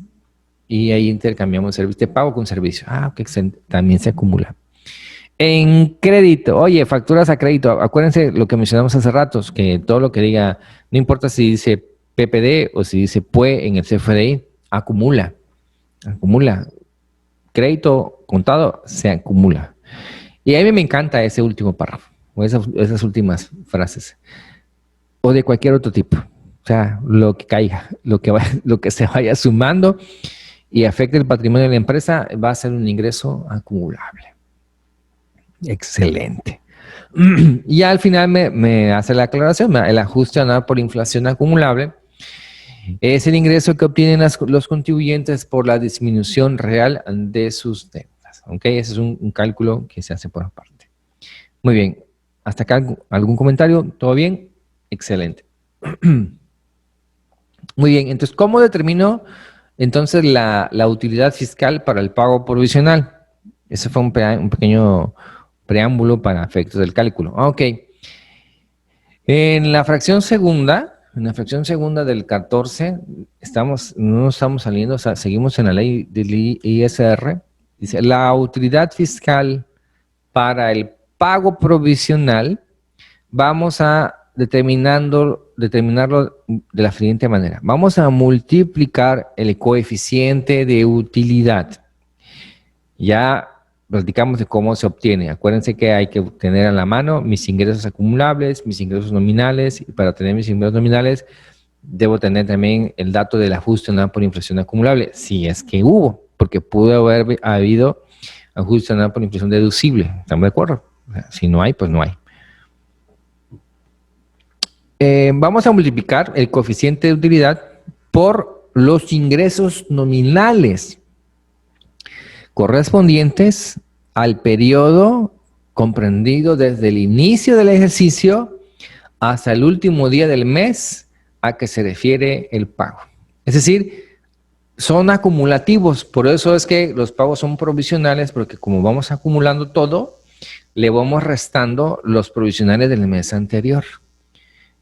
Y ahí intercambiamos servicio. Te pago con servicio. Ah, que también se acumula. En crédito, oye, facturas a crédito, acuérdense lo que mencionamos hace ratos, que todo lo que diga, no importa si dice PPD o si dice PUE en el CFDI, acumula. Crédito contado se acumula. Y a mí me encanta ese último párrafo, o esas últimas frases, o de cualquier otro tipo. O sea, lo que caiga, lo que se vaya sumando y afecte el patrimonio de la empresa, va a ser un ingreso acumulable. Excelente. Y al final me hace la aclaración, el ajuste anual por inflación acumulable es el ingreso que obtienen los contribuyentes por la disminución real de sus deudas. ¿Ok? Ese es un cálculo que se hace por aparte. Muy bien. ¿Hasta acá algún comentario? ¿Todo bien? Excelente. Muy bien. Entonces, ¿cómo determino entonces la utilidad fiscal para el pago provisional? Ese fue un pequeño preámbulo para efectos del cálculo. Ok. En la fracción segunda del 14, no estamos saliendo, o sea, seguimos en la ley del ISR. Dice, la utilidad fiscal para el pago provisional, vamos a determinarlo de la siguiente manera. Vamos a multiplicar el coeficiente de utilidad. Ya platicamos de cómo se obtiene. Acuérdense que hay que tener a la mano mis ingresos acumulables, mis ingresos nominales, y para tener mis ingresos nominales debo tener también el dato del ajuste anual por inflación acumulable, si es que hubo, porque pudo haber habido ajuste anual por inflación deducible. ¿Estamos de acuerdo? O sea, si no hay, pues no hay. Vamos a multiplicar el coeficiente de utilidad por los ingresos nominales correspondientes al periodo comprendido desde el inicio del ejercicio hasta el último día del mes a que se refiere el pago. Es decir, son acumulativos, por eso es que los pagos son provisionales, porque como vamos acumulando todo, le vamos restando los provisionales del mes anterior.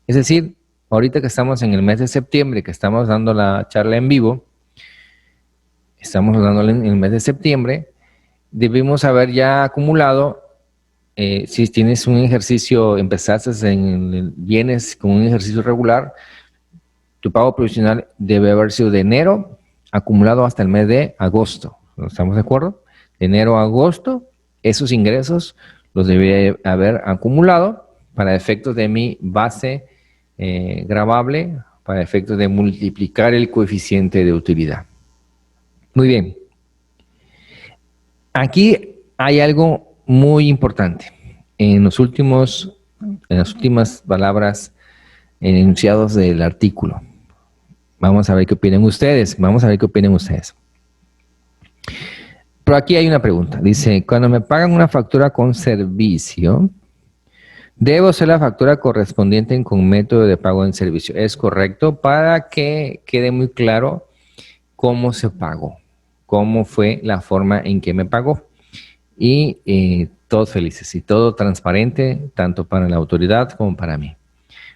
Es decir, ahorita que estamos en el mes de septiembre, que estamos dando la charla en vivo, estamos dándole en el mes de septiembre, debemos haber ya acumulado, si tienes un ejercicio, empezaste vienes con un ejercicio regular, tu pago provisional debe haber sido de enero acumulado hasta el mes de agosto. ¿Estamos de acuerdo? De enero a agosto, esos ingresos los debería haber acumulado para efectos de mi base gravable, para efectos de multiplicar el coeficiente de utilidad. Muy bien. Aquí hay algo muy importante. En las últimas palabras enunciados del artículo. Vamos a ver qué opinan ustedes. Pero aquí hay una pregunta. Dice, cuando me pagan una factura con servicio, debo hacer la factura correspondiente con método de pago en servicio. Es correcto, para que quede muy claro cómo se pagó, cómo fue la forma en que me pagó. Y todos felices y todo transparente, tanto para la autoridad como para mí.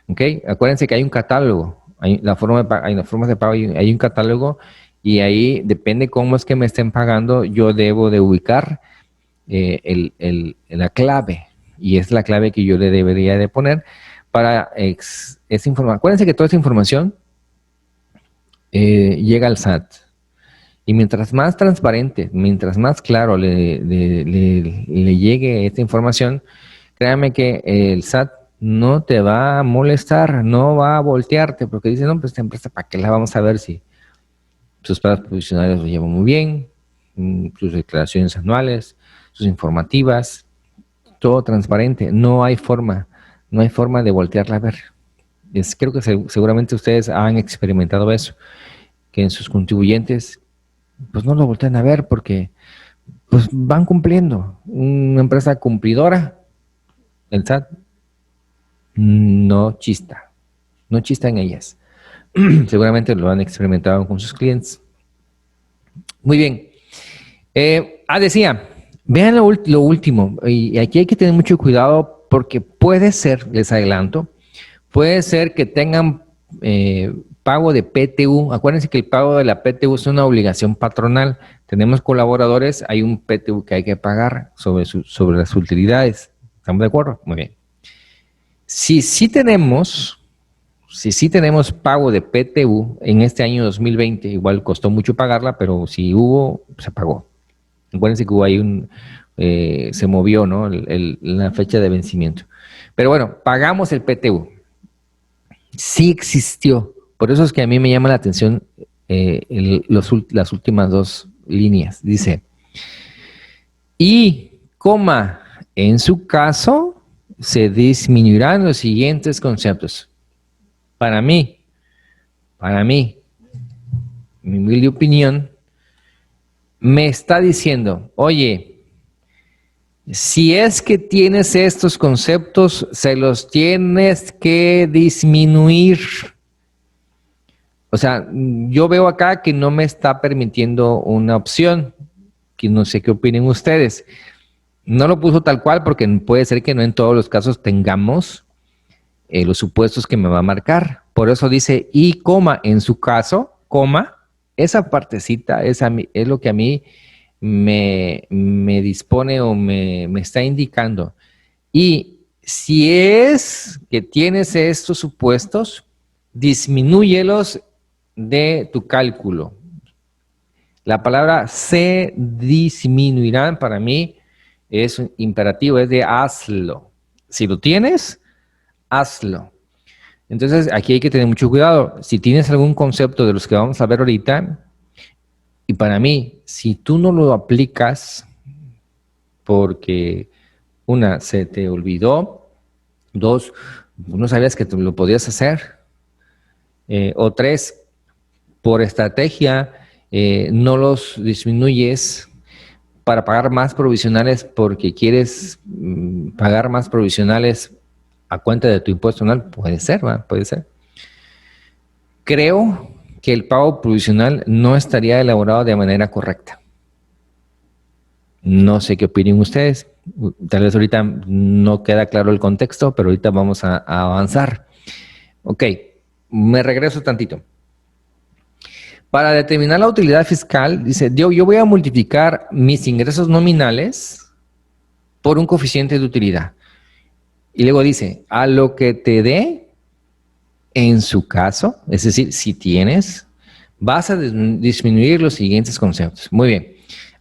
¿Ok? Acuérdense que hay un catálogo, hay las formas de pago, hay un catálogo, y ahí depende cómo es que me estén pagando, yo debo de ubicar la clave, y es la clave que yo le debería de poner para esa información. Acuérdense que toda esa información llega al SAT. Y mientras más transparente, mientras más claro le llegue esta información, créame que el SAT no te va a molestar, no va a voltearte, porque dice, no, pues esta empresa, ¿para qué la vamos a ver si sus pagos provisionales lo llevan muy bien, sus declaraciones anuales, sus informativas, todo transparente, no hay forma de voltearla a ver. Creo que seguramente ustedes han experimentado eso, que en sus contribuyentes pues no lo voltean a ver porque pues van cumpliendo. Una empresa cumplidora, el SAT no chista en ellas. Seguramente lo han experimentado con sus clientes. Muy bien. Decía, vean lo último, y aquí hay que tener mucho cuidado porque puede ser, les adelanto, puede ser que tengan pago de PTU. Acuérdense que el pago de la PTU es una obligación patronal. Tenemos colaboradores, hay un PTU que hay que pagar sobre las utilidades. ¿Estamos de acuerdo? Muy bien. Si sí tenemos pago de PTU en este año 2020, igual costó mucho pagarla, pero si hubo, se pagó. Acuérdense que hubo ahí se movió, ¿no? La fecha de vencimiento. Pero bueno, pagamos el PTU. Sí existió. Por eso es que a mí me llama la atención las últimas dos líneas. Dice, y, en su caso, se disminuirán los siguientes conceptos. Para mí, mi humilde opinión, me está diciendo, oye, si es que tienes estos conceptos, se los tienes que disminuir. O sea, yo veo acá que no me está permitiendo una opción, que no sé qué opinen ustedes. No lo puso tal cual porque puede ser que no en todos los casos tengamos los supuestos que me va a marcar. Por eso dice y, en su caso, esa partecita es lo que a mí me dispone o me está indicando. Y Si es que tienes estos supuestos, disminúyelos de tu cálculo. La palabra se disminuirán para mí es un imperativo, es de hazlo. Si lo tienes, hazlo. Entonces aquí hay que tener mucho cuidado. Si tienes algún concepto de los que vamos a ver ahorita, y para mí, si tú no lo aplicas porque una, se te olvidó, dos, no sabías que tú lo podías hacer, o tres, por estrategia, no los disminuyes para pagar más provisionales porque quieres pagar más provisionales a cuenta de tu impuesto anual, puede ser, ¿va? Puede ser. Creo que el pago provisional no estaría elaborado de manera correcta. No sé qué opinen ustedes. Tal vez ahorita no queda claro el contexto, pero ahorita vamos a avanzar. Ok, me regreso tantito. Para determinar la utilidad fiscal, dice, yo voy a multiplicar mis ingresos nominales por un coeficiente de utilidad. Y luego dice, a lo que te dé, en su caso, es decir, si tienes, vas a disminuir los siguientes conceptos. Muy bien.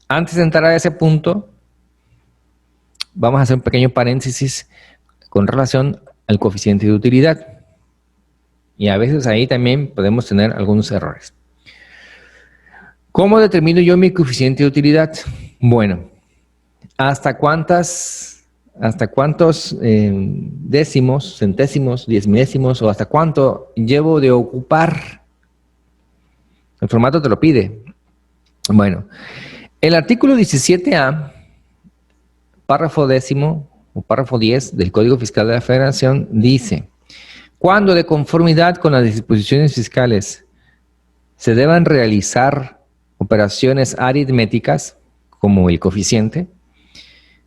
Antes de entrar a ese punto, vamos a hacer un pequeño paréntesis con relación al coeficiente de utilidad. Y a veces ahí también podemos tener algunos errores. ¿Cómo determino yo mi coeficiente de utilidad? Bueno, ¿hasta cuántos décimos, centésimos, 10 milésimos o hasta cuánto llevo de ocupar? El formato te lo pide. Bueno, el artículo 17A, párrafo 10º o párrafo 10 del Código Fiscal de la Federación dice, cuando de conformidad con las disposiciones fiscales se deban realizar operaciones aritméticas, como el coeficiente,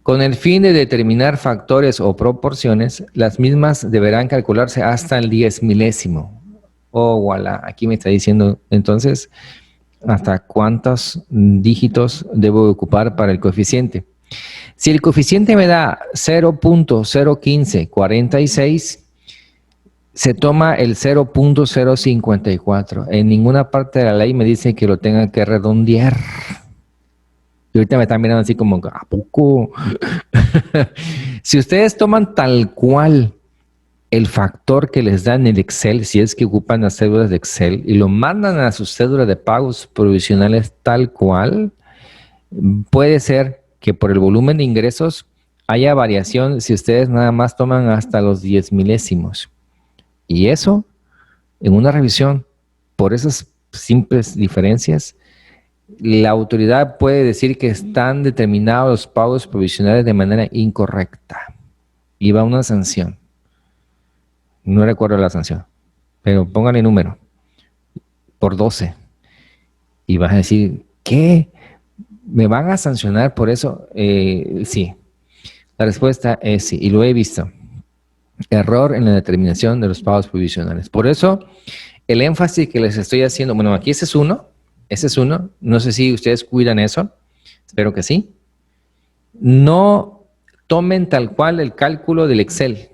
con el fin de determinar factores o proporciones, las mismas deberán calcularse hasta el 10 milésimo. Oh, voilà, aquí me está diciendo entonces hasta cuántos dígitos debo ocupar para el coeficiente. Si el coeficiente me da 0.01546, se toma el 0.054. En ninguna parte de la ley me dice que lo tenga que redondear. Y ahorita me están mirando así como, ¿a poco? Si ustedes toman tal cual el factor que les dan en el Excel, si es que ocupan las cédulas de Excel, y lo mandan a sus cédulas de pagos provisionales tal cual, puede ser que por el volumen de ingresos haya variación si ustedes nada más toman hasta los 10 milésimos. Y eso, en una revisión, por esas simples diferencias, la autoridad puede decir que están determinados los pagos provisionales de manera incorrecta. Y va una sanción. No recuerdo la sanción, pero pónganle número. Por 12. Y vas a decir, ¿qué? ¿Me van a sancionar por eso? Sí. La respuesta es sí, y lo he visto. Error en la determinación de los pagos provisionales. Por eso, el énfasis que les estoy haciendo, bueno, aquí ese es uno, no sé si ustedes cuidan eso, espero que sí. No tomen tal cual el cálculo del Excel,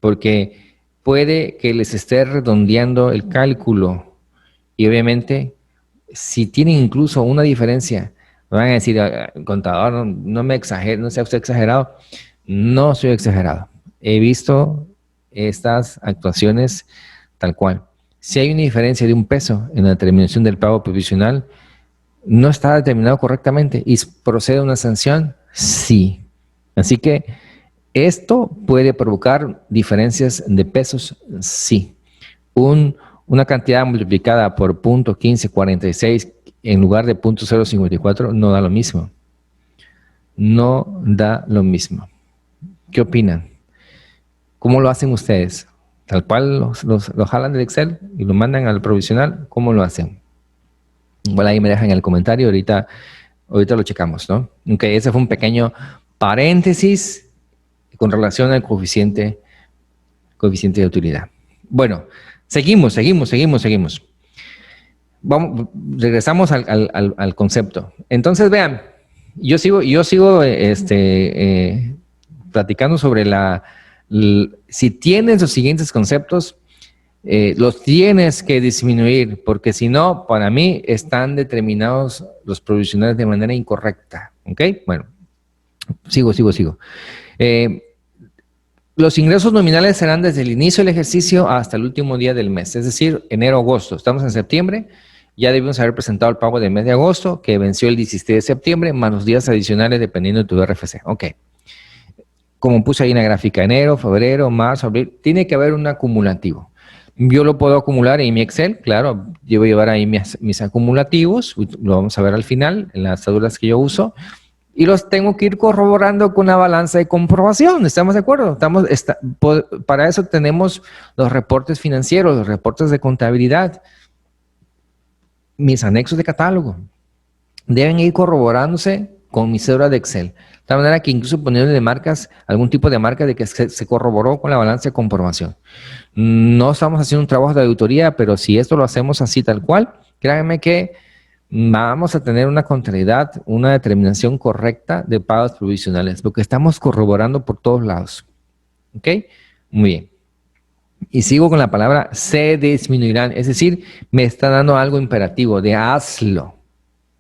porque puede que les esté redondeando el cálculo y obviamente si tienen incluso una diferencia, me van a decir, contador, no me exagere, no sea usted exagerado. No soy exagerado. He visto estas actuaciones tal cual. Si hay una diferencia de 1 peso en la determinación del pago provisional, ¿no está determinado correctamente y procede una sanción? Sí. Así que esto puede provocar diferencias de pesos, sí. Una cantidad multiplicada por 0.1546 en lugar de 0.054 no da lo mismo. No da lo mismo. ¿Qué opinan? ¿Cómo lo hacen ustedes? ¿Tal cual lo jalan del Excel y lo mandan al provisional? ¿Cómo lo hacen? Igual ahí me dejan en el comentario, ahorita lo checamos, ¿no? Ok, ese fue un pequeño paréntesis con relación al coeficiente de utilidad. Bueno, seguimos. Regresamos al concepto. Entonces, vean, yo sigo platicando sobre la Si tienes los siguientes conceptos, los tienes que disminuir, porque si no, para mí están determinados los provisionales de manera incorrecta. ¿Ok? Bueno, sigo. Los ingresos nominales serán desde el inicio del ejercicio hasta el último día del mes, es decir, enero-agosto. Estamos en septiembre, ya debimos haber presentado el pago del mes de agosto, que venció el 17 de septiembre, más los días adicionales dependiendo de tu RFC. Ok. Como puse ahí en la gráfica, enero, febrero, marzo, abril, tiene que haber un acumulativo. Yo lo puedo acumular en mi Excel, claro, yo voy a llevar ahí mis acumulativos, lo vamos a ver al final, en las tabulas que yo uso, y los tengo que ir corroborando con una balanza de comprobación, ¿estamos de acuerdo? Para eso tenemos los reportes financieros, los reportes de contabilidad, mis anexos de catálogo. Deben ir corroborándose con mi cédula de Excel. De tal manera que incluso poniéndole marcas, algún tipo de marca de que se corroboró con la balanza de comprobación. No estamos haciendo un trabajo de auditoría, pero si esto lo hacemos así tal cual, créanme que vamos a tener una contabilidad, una determinación correcta de pagos provisionales, porque estamos corroborando por todos lados. ¿Ok? Muy bien. Y sigo con la palabra se disminuirán, es decir, me está dando algo imperativo de hazlo,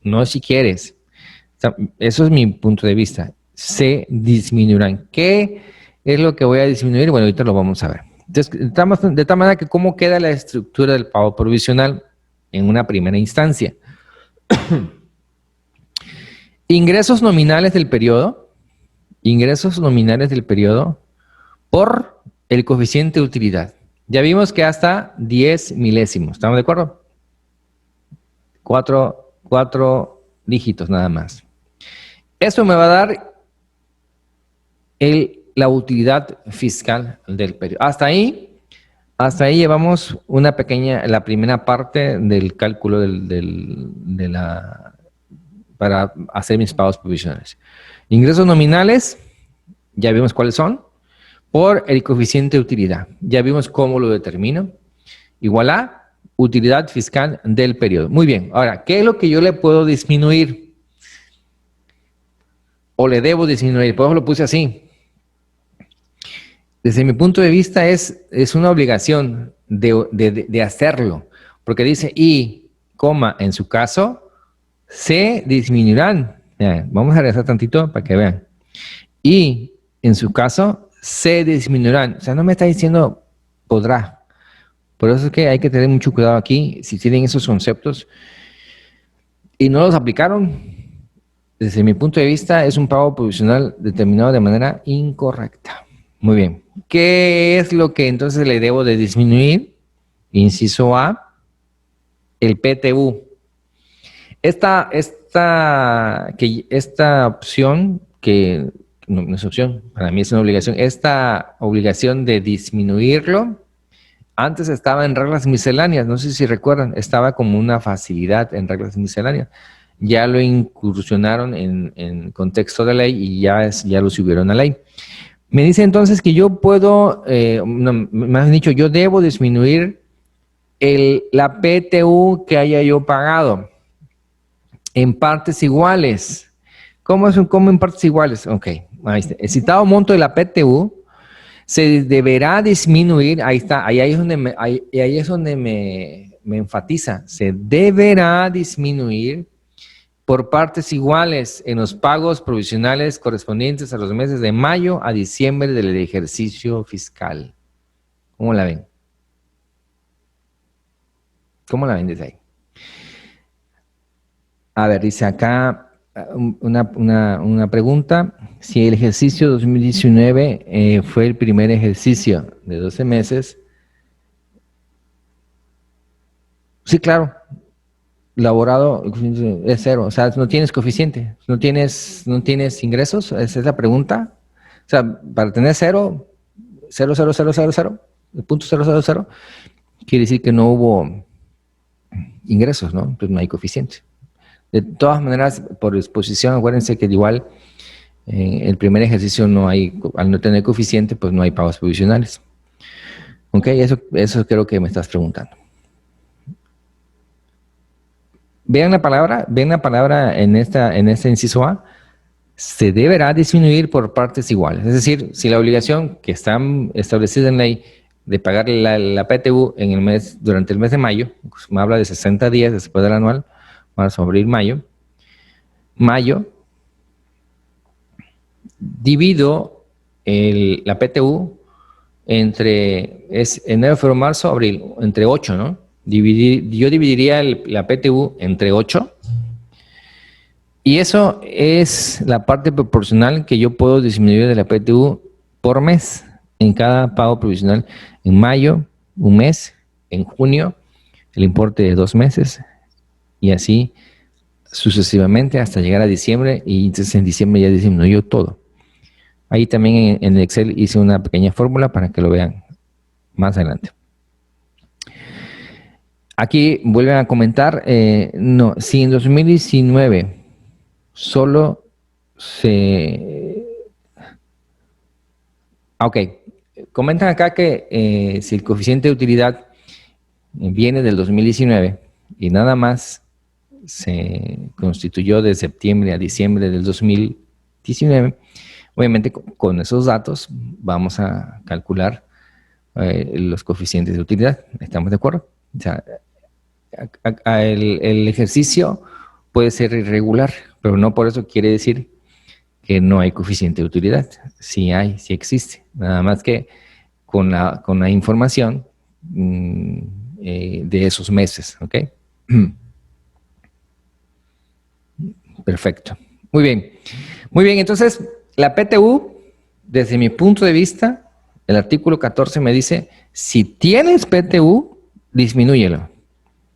no si quieres. O sea, eso es mi punto de vista. Se disminuirán. ¿Qué es lo que voy a disminuir? Bueno, ahorita lo vamos a ver. Entonces, de tal manera que cómo queda la estructura del pago provisional en una primera instancia. Ingresos nominales del periodo por el coeficiente de utilidad. Ya vimos que hasta 10 milésimos, ¿estamos de acuerdo? Cuatro dígitos nada más. Eso me va a dar la utilidad fiscal del periodo. Hasta ahí llevamos la primera parte del cálculo para hacer mis pagos provisionales. Ingresos nominales, ya vimos cuáles son, por el coeficiente de utilidad. Ya vimos cómo lo determino. Igual a utilidad fiscal del periodo. Muy bien. Ahora, ¿qué es lo que yo le puedo disminuir? O le debo disminuir. Por eso lo puse así. Desde mi punto de vista es una obligación de hacerlo. Porque dice y, coma, en su caso, se disminuirán. Ya, vamos a regresar tantito para que vean. Y, en su caso, se disminuirán. O sea, no me está diciendo podrá. Por eso es que hay que tener mucho cuidado aquí. Si tienen esos conceptos y no los aplicaron, desde mi punto de vista, es un pago provisional determinado de manera incorrecta. Muy bien. ¿Qué es lo que entonces le debo de disminuir? Inciso A, el PTU. Esta opción, que no es opción, para mí es una obligación, esta obligación de disminuirlo, antes estaba en reglas misceláneas, no sé si recuerdan, estaba como una facilidad en reglas misceláneas. Ya lo incursionaron en contexto de ley y ya lo subieron a ley. Me dice entonces que yo puedo, más dicho, yo debo disminuir la PTU que haya yo pagado en partes iguales. ¿Cómo en partes iguales? Ok, ahí está. El citado monto de la PTU se deberá disminuir, ahí está, ahí es donde me enfatiza, se deberá disminuir por partes iguales en los pagos provisionales correspondientes a los meses de mayo a diciembre del ejercicio fiscal. ¿Cómo la ven? ¿Cómo la ven desde ahí? A ver, dice acá una pregunta. Si el ejercicio 2019 fue el primer ejercicio de 12 meses, sí, claro, laborado es cero, o sea, no tienes coeficiente, no tienes ingresos, esa es la pregunta. O sea, para tener cero, el punto 000, quiere decir que no hubo ingresos, ¿no? Entonces no hay coeficiente. De todas maneras, por exposición, acuérdense que igual el primer ejercicio al no tener coeficiente, pues no hay pagos provisionales. Ok, eso creo que me estás preguntando. Vean la palabra en este inciso A, se deberá disminuir por partes iguales. Es decir, si la obligación que está establecida en ley de pagar la PTU en el mes, durante el mes de mayo, pues me habla de 60 días después del anual, marzo, abril, mayo, divido la PTU es enero, febrero, marzo, abril, entre 8, ¿no? Yo dividiría la PTU entre 8 y eso es la parte proporcional que yo puedo disminuir de la PTU por mes en cada pago provisional. En mayo, un mes, en junio, el importe de 2 meses y así sucesivamente hasta llegar a diciembre y entonces en diciembre ya disminuyó todo. Ahí también en el Excel hice una pequeña fórmula para que lo vean más adelante. Aquí vuelven a comentar, no, si en 2019 solo se... Ok, comentan acá que si el coeficiente de utilidad viene del 2019 y nada más se constituyó de septiembre a diciembre del 2019, obviamente con esos datos vamos a calcular los coeficientes de utilidad. ¿Estamos de acuerdo? O sea, el ejercicio puede ser irregular, pero no por eso quiere decir que no hay coeficiente de utilidad. Sí hay, sí existe. Nada más que con la información de esos meses, ¿ok? Perfecto. Muy bien. Muy bien, entonces, la PTU, desde mi punto de vista, el artículo 14 me dice, si tienes PTU, disminúyelo.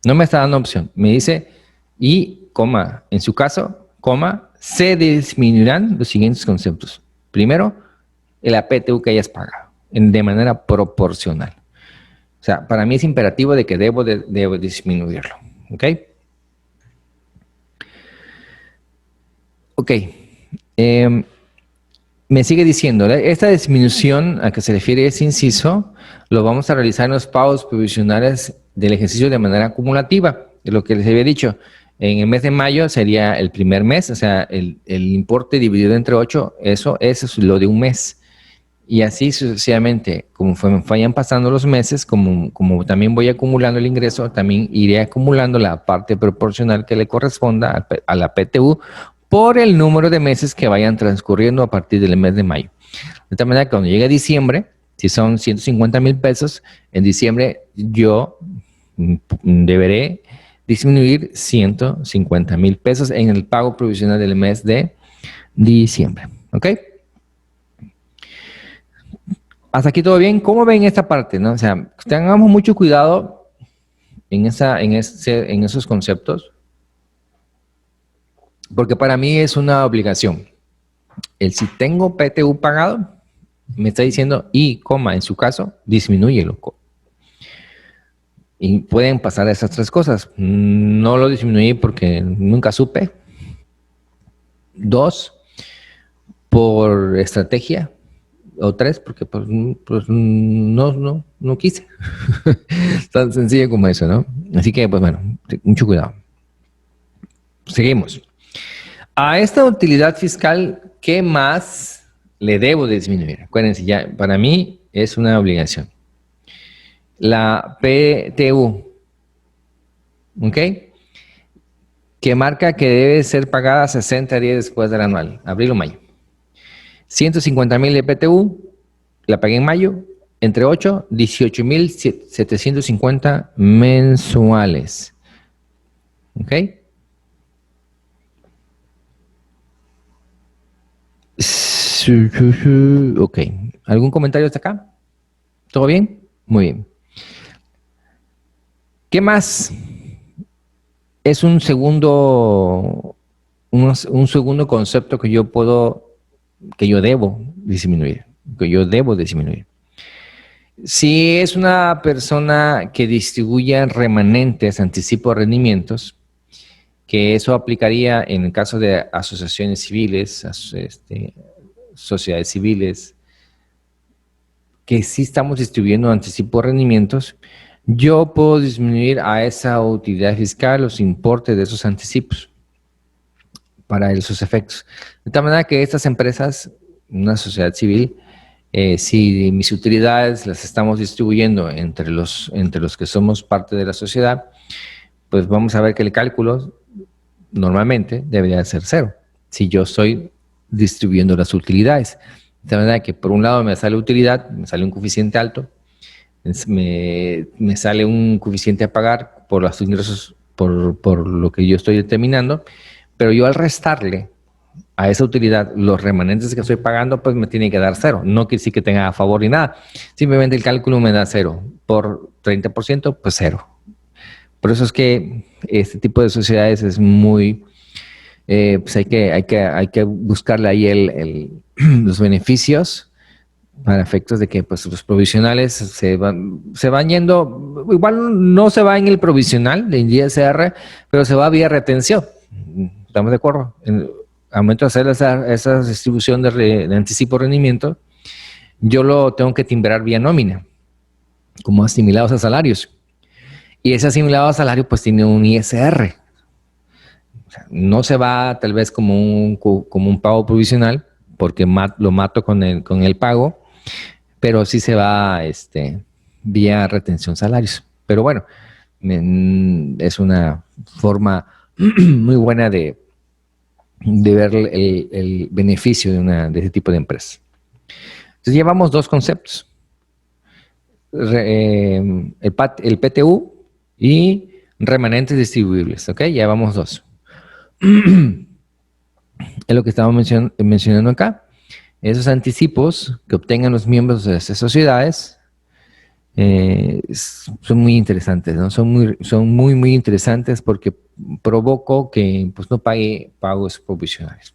No me está dando opción. Me dice, y, coma, en su caso, coma, se disminuirán los siguientes conceptos. Primero, el PTU que hayas pagado, de manera proporcional. O sea, para mí es imperativo de que debo disminuirlo. ¿Ok? Ok. Me sigue diciendo, esta disminución a que se refiere ese inciso, lo vamos a realizar en los pagos provisionales del ejercicio de manera acumulativa. Es lo que les había dicho. En el mes de mayo sería el primer mes, o sea, el importe dividido entre 8, eso es lo de un mes. Y así sucesivamente, como vayan pasando los meses, como también voy acumulando el ingreso, también iré acumulando la parte proporcional que le corresponda a la PTU por el número de meses que vayan transcurriendo a partir del mes de mayo. De tal manera que cuando llegue diciembre, si son 150,000 pesos, en diciembre yo deberé disminuir 150,000 pesos en el pago provisional del mes de diciembre. ¿Ok? Hasta aquí todo bien. ¿Cómo ven esta parte? ¿No? O sea, tengamos mucho cuidado en esos conceptos, porque para mí es una obligación. Si tengo PTU pagado, me está diciendo, y, coma, en su caso, disminúyelo. Y pueden pasar esas tres cosas. No lo disminuí porque nunca supe. 2, por estrategia. O 3, porque pues no quise. Tan sencillo como eso, ¿no? Así que, pues bueno, mucho cuidado. Seguimos. A esta utilidad fiscal, ¿qué más le debo disminuir? Acuérdense, ya, para mí es una obligación. La PTU, ¿ok? Que marca que debe ser pagada 60 días después del anual, abril o mayo. 150,000 de PTU, la pagué en mayo, entre 8, 18,750 mensuales. ¿Ok? Ok. ¿Algún comentario hasta acá? ¿Todo bien? Muy bien. ¿Qué más? Es un segundo concepto que yo debo disminuir. Si es una persona que distribuye remanentes, anticipo de rendimientos, que eso aplicaría en el caso de asociaciones civiles, sociedades civiles, que sí estamos distribuyendo anticipo de rendimientos, yo puedo disminuir a esa utilidad fiscal los importes de esos anticipos. para sus efectos. De tal manera que estas empresas, una sociedad civil, si mis utilidades las estamos distribuyendo entre los que somos parte de la sociedad, pues vamos a ver que el cálculo normalmente debería ser cero, si yo estoy distribuyendo las utilidades. De tal manera que por un lado me sale utilidad, me sale un coeficiente alto, me sale un coeficiente a pagar por los ingresos, por lo que yo estoy determinando, pero yo al restarle a esa utilidad los remanentes que estoy pagando, pues me tiene que dar cero. No quiere decir que tenga a favor ni nada. Simplemente el cálculo me da cero. Por 30%, pues cero. Por eso es que este tipo de sociedades es muy... pues hay que buscarle ahí los beneficios para efectos de que pues, los provisionales se van yendo, igual no se va en el provisional de ISR, pero se va vía retención. ¿Estamos de acuerdo? Al momento de hacer esa distribución de anticipo de rendimiento, yo lo tengo que timbrar vía nómina, como asimilados a salarios. Y ese asimilado a salario pues tiene un ISR. O sea, no se va tal vez como un pago provisional, porque lo mato con el pago, pero sí se va vía retención salarios. Pero bueno, es una forma muy buena de ver el beneficio de ese tipo de empresas. Entonces llevamos dos conceptos, el PTU y remanentes distribuibles, ¿ok? Llevamos dos. Es lo que estamos mencionando acá. Esos anticipos que obtengan los miembros de estas sociedades son muy interesantes, ¿no? Son muy interesantes porque provoco que pues, no pague pagos provisionales.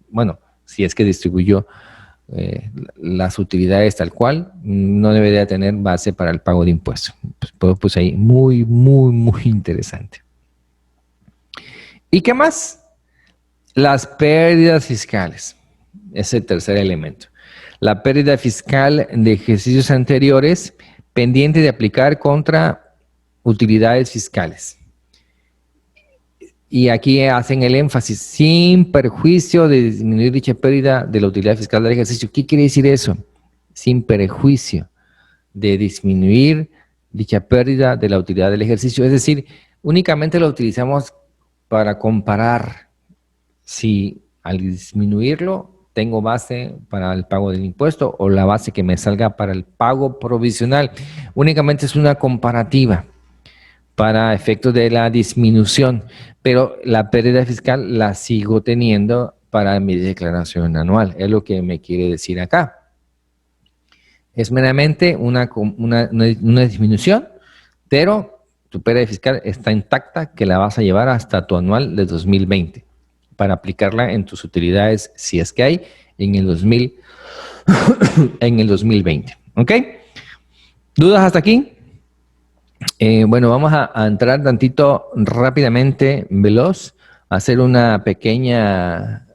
Bueno, si es que distribuyó las utilidades tal cual, no debería tener base para el pago de impuestos. Pues ahí, muy interesante. ¿Y qué más? Las pérdidas fiscales. Es el tercer elemento. La pérdida fiscal de ejercicios anteriores pendiente de aplicar contra utilidades fiscales. Y aquí hacen el énfasis, sin perjuicio de disminuir dicha pérdida de la utilidad fiscal del ejercicio. ¿Qué quiere decir eso? Sin perjuicio de disminuir dicha pérdida de la utilidad del ejercicio. Es decir, únicamente lo utilizamos para comparar si al disminuirlo tengo base para el pago del impuesto o la base que me salga para el pago provisional. Únicamente es una comparativa para efectos de la disminución, pero la pérdida fiscal la sigo teniendo para mi declaración anual. Es lo que me quiere decir acá. Es meramente una disminución, pero tu pérdida fiscal está intacta que la vas a llevar hasta tu anual de 2020 para aplicarla en tus utilidades, si es que hay, en el 2020. ¿Ok? ¿Dudas hasta aquí? Bueno, vamos a entrar tantito rápidamente, veloz, a hacer un pequeño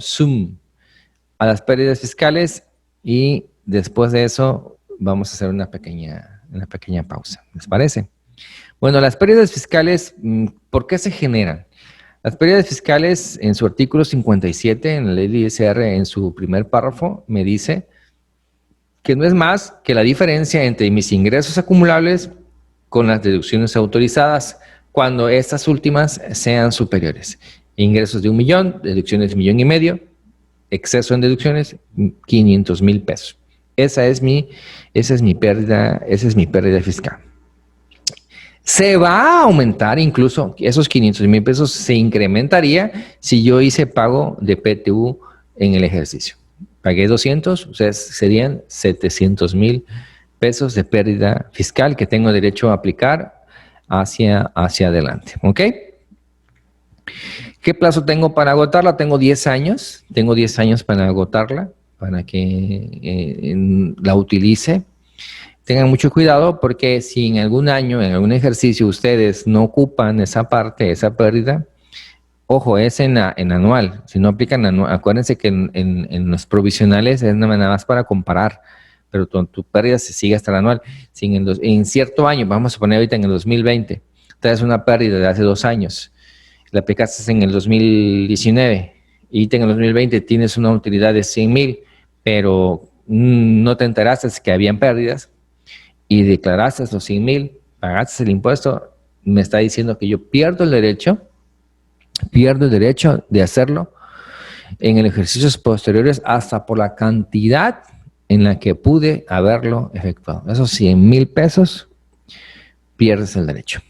zoom a las pérdidas fiscales y después de eso vamos a hacer una pequeña pausa. ¿Les parece? Bueno, las pérdidas fiscales, ¿por qué se generan? Las pérdidas fiscales, en su artículo 57, en la ley de ISR, en su primer párrafo, me dice que no es más que la diferencia entre mis ingresos acumulables con las deducciones autorizadas, cuando estas últimas sean superiores. Ingresos de 1 millón, deducciones de 1,5 millones, exceso en deducciones, 500,000 pesos. Esa es mi pérdida fiscal. Se va a aumentar incluso, esos 500,000 pesos se incrementaría si yo hice pago de PTU en el ejercicio. Pagué 200, o sea, serían 700,000 pesos de pérdida fiscal que tengo derecho a aplicar hacia adelante. ¿Ok? ¿Qué plazo tengo para agotarla? Tengo 10 años. Tengo 10 años para agotarla, para que la utilice. Tengan mucho cuidado porque si en algún año, en algún ejercicio, ustedes no ocupan esa parte, esa pérdida, ojo, es en anual. Si no aplican anual, acuérdense que en los provisionales es nada más para comparar, pero tu pérdida se sigue hasta el anual. Si en cierto año, vamos a poner ahorita en el 2020, traes una pérdida de hace 2 años, la aplicaste en el 2019 y en el 2020 tienes una utilidad de 100,000, pero no te enteraste que habían pérdidas y declaraste los 100,000, pagaste el impuesto, me está diciendo que yo pierdo el derecho de hacerlo en el ejercicios posteriores hasta por la cantidad en la que pude haberlo efectuado. Esos 100,000 pesos, pierdes el derecho.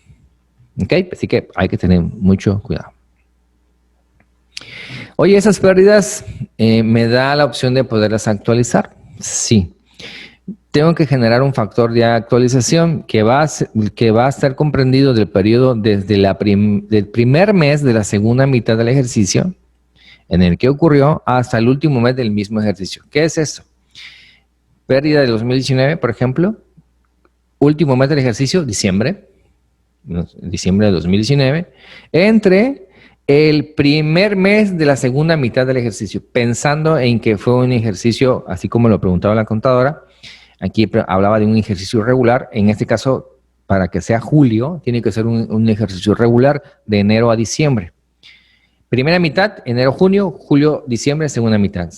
¿Ok? Así que hay que tener mucho cuidado. Oye, esas pérdidas me da la opción de poderlas actualizar. Sí. Tengo que generar un factor de actualización que va a estar comprendido del periodo desde del primer mes de la segunda mitad del ejercicio en el que ocurrió hasta el último mes del mismo ejercicio. ¿Qué es esto? Pérdida de 2019, por ejemplo, último mes del ejercicio, diciembre de 2019, entre el primer mes de la segunda mitad del ejercicio, pensando en que fue un ejercicio, así como lo preguntaba la contadora, aquí hablaba de un ejercicio regular, en este caso, para que sea julio, tiene que ser un ejercicio regular de enero a diciembre. Primera mitad, enero, junio, julio, diciembre, segunda mitad,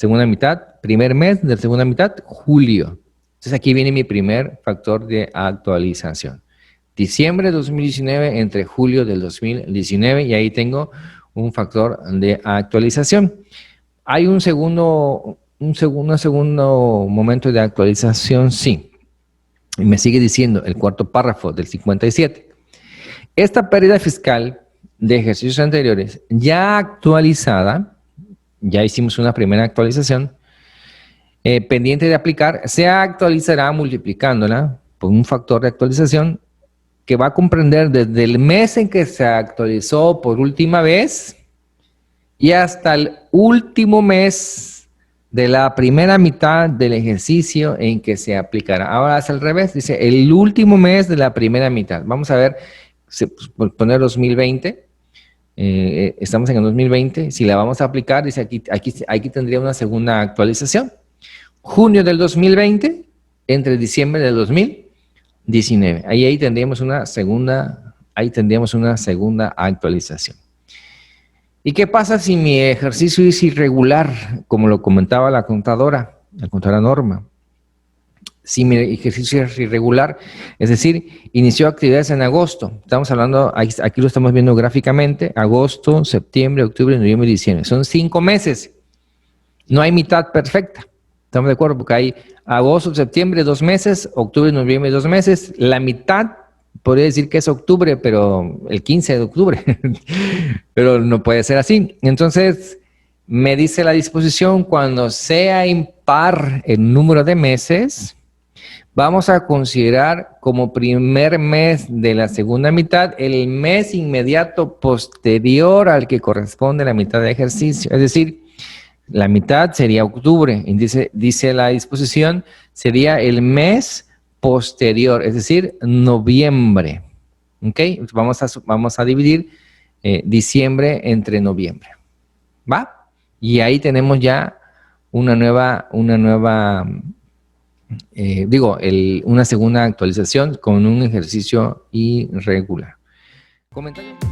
primer mes de la segunda mitad, julio. Entonces aquí viene mi primer factor de actualización. Diciembre de 2019 entre julio del 2019 y ahí tengo un factor de actualización. Hay un segundo momento de actualización, sí. Y me sigue diciendo el cuarto párrafo del 57. Esta pérdida fiscal de ejercicios anteriores ya actualizada, ya hicimos una primera actualización, pendiente de aplicar, se actualizará multiplicándola por un factor de actualización que va a comprender desde el mes en que se actualizó por última vez y hasta el último mes de la primera mitad del ejercicio en que se aplicará. Ahora es al revés, dice el último mes de la primera mitad. Vamos a ver, poner 2020, estamos en el 2020, si la vamos a aplicar, dice aquí tendría una segunda actualización. Junio del 2020 entre diciembre del 2019. Ahí tendríamos una segunda actualización. ¿Y qué pasa si mi ejercicio es irregular, como lo comentaba la contadora Norma? Si mi ejercicio es irregular, es decir, inició actividades en agosto. Estamos hablando, aquí lo estamos viendo gráficamente, agosto, septiembre, octubre, noviembre y diciembre. Son 5 meses. No hay mitad perfecta. ¿Estamos de acuerdo? Porque hay agosto, septiembre, 2 meses, octubre, noviembre, 2 meses. La mitad podría decir que es octubre, pero el 15 de octubre. Pero no puede ser así. Entonces, me dice la disposición, cuando sea impar el número de meses, vamos a considerar como primer mes de la segunda mitad el mes inmediato posterior al que corresponde la mitad de ejercicio. Es decir, la mitad sería octubre, y dice la disposición, sería el mes posterior, es decir, noviembre. ¿Ok? Vamos a dividir diciembre entre noviembre. ¿Va? Y ahí tenemos ya una segunda actualización con un ejercicio irregular. Comentario.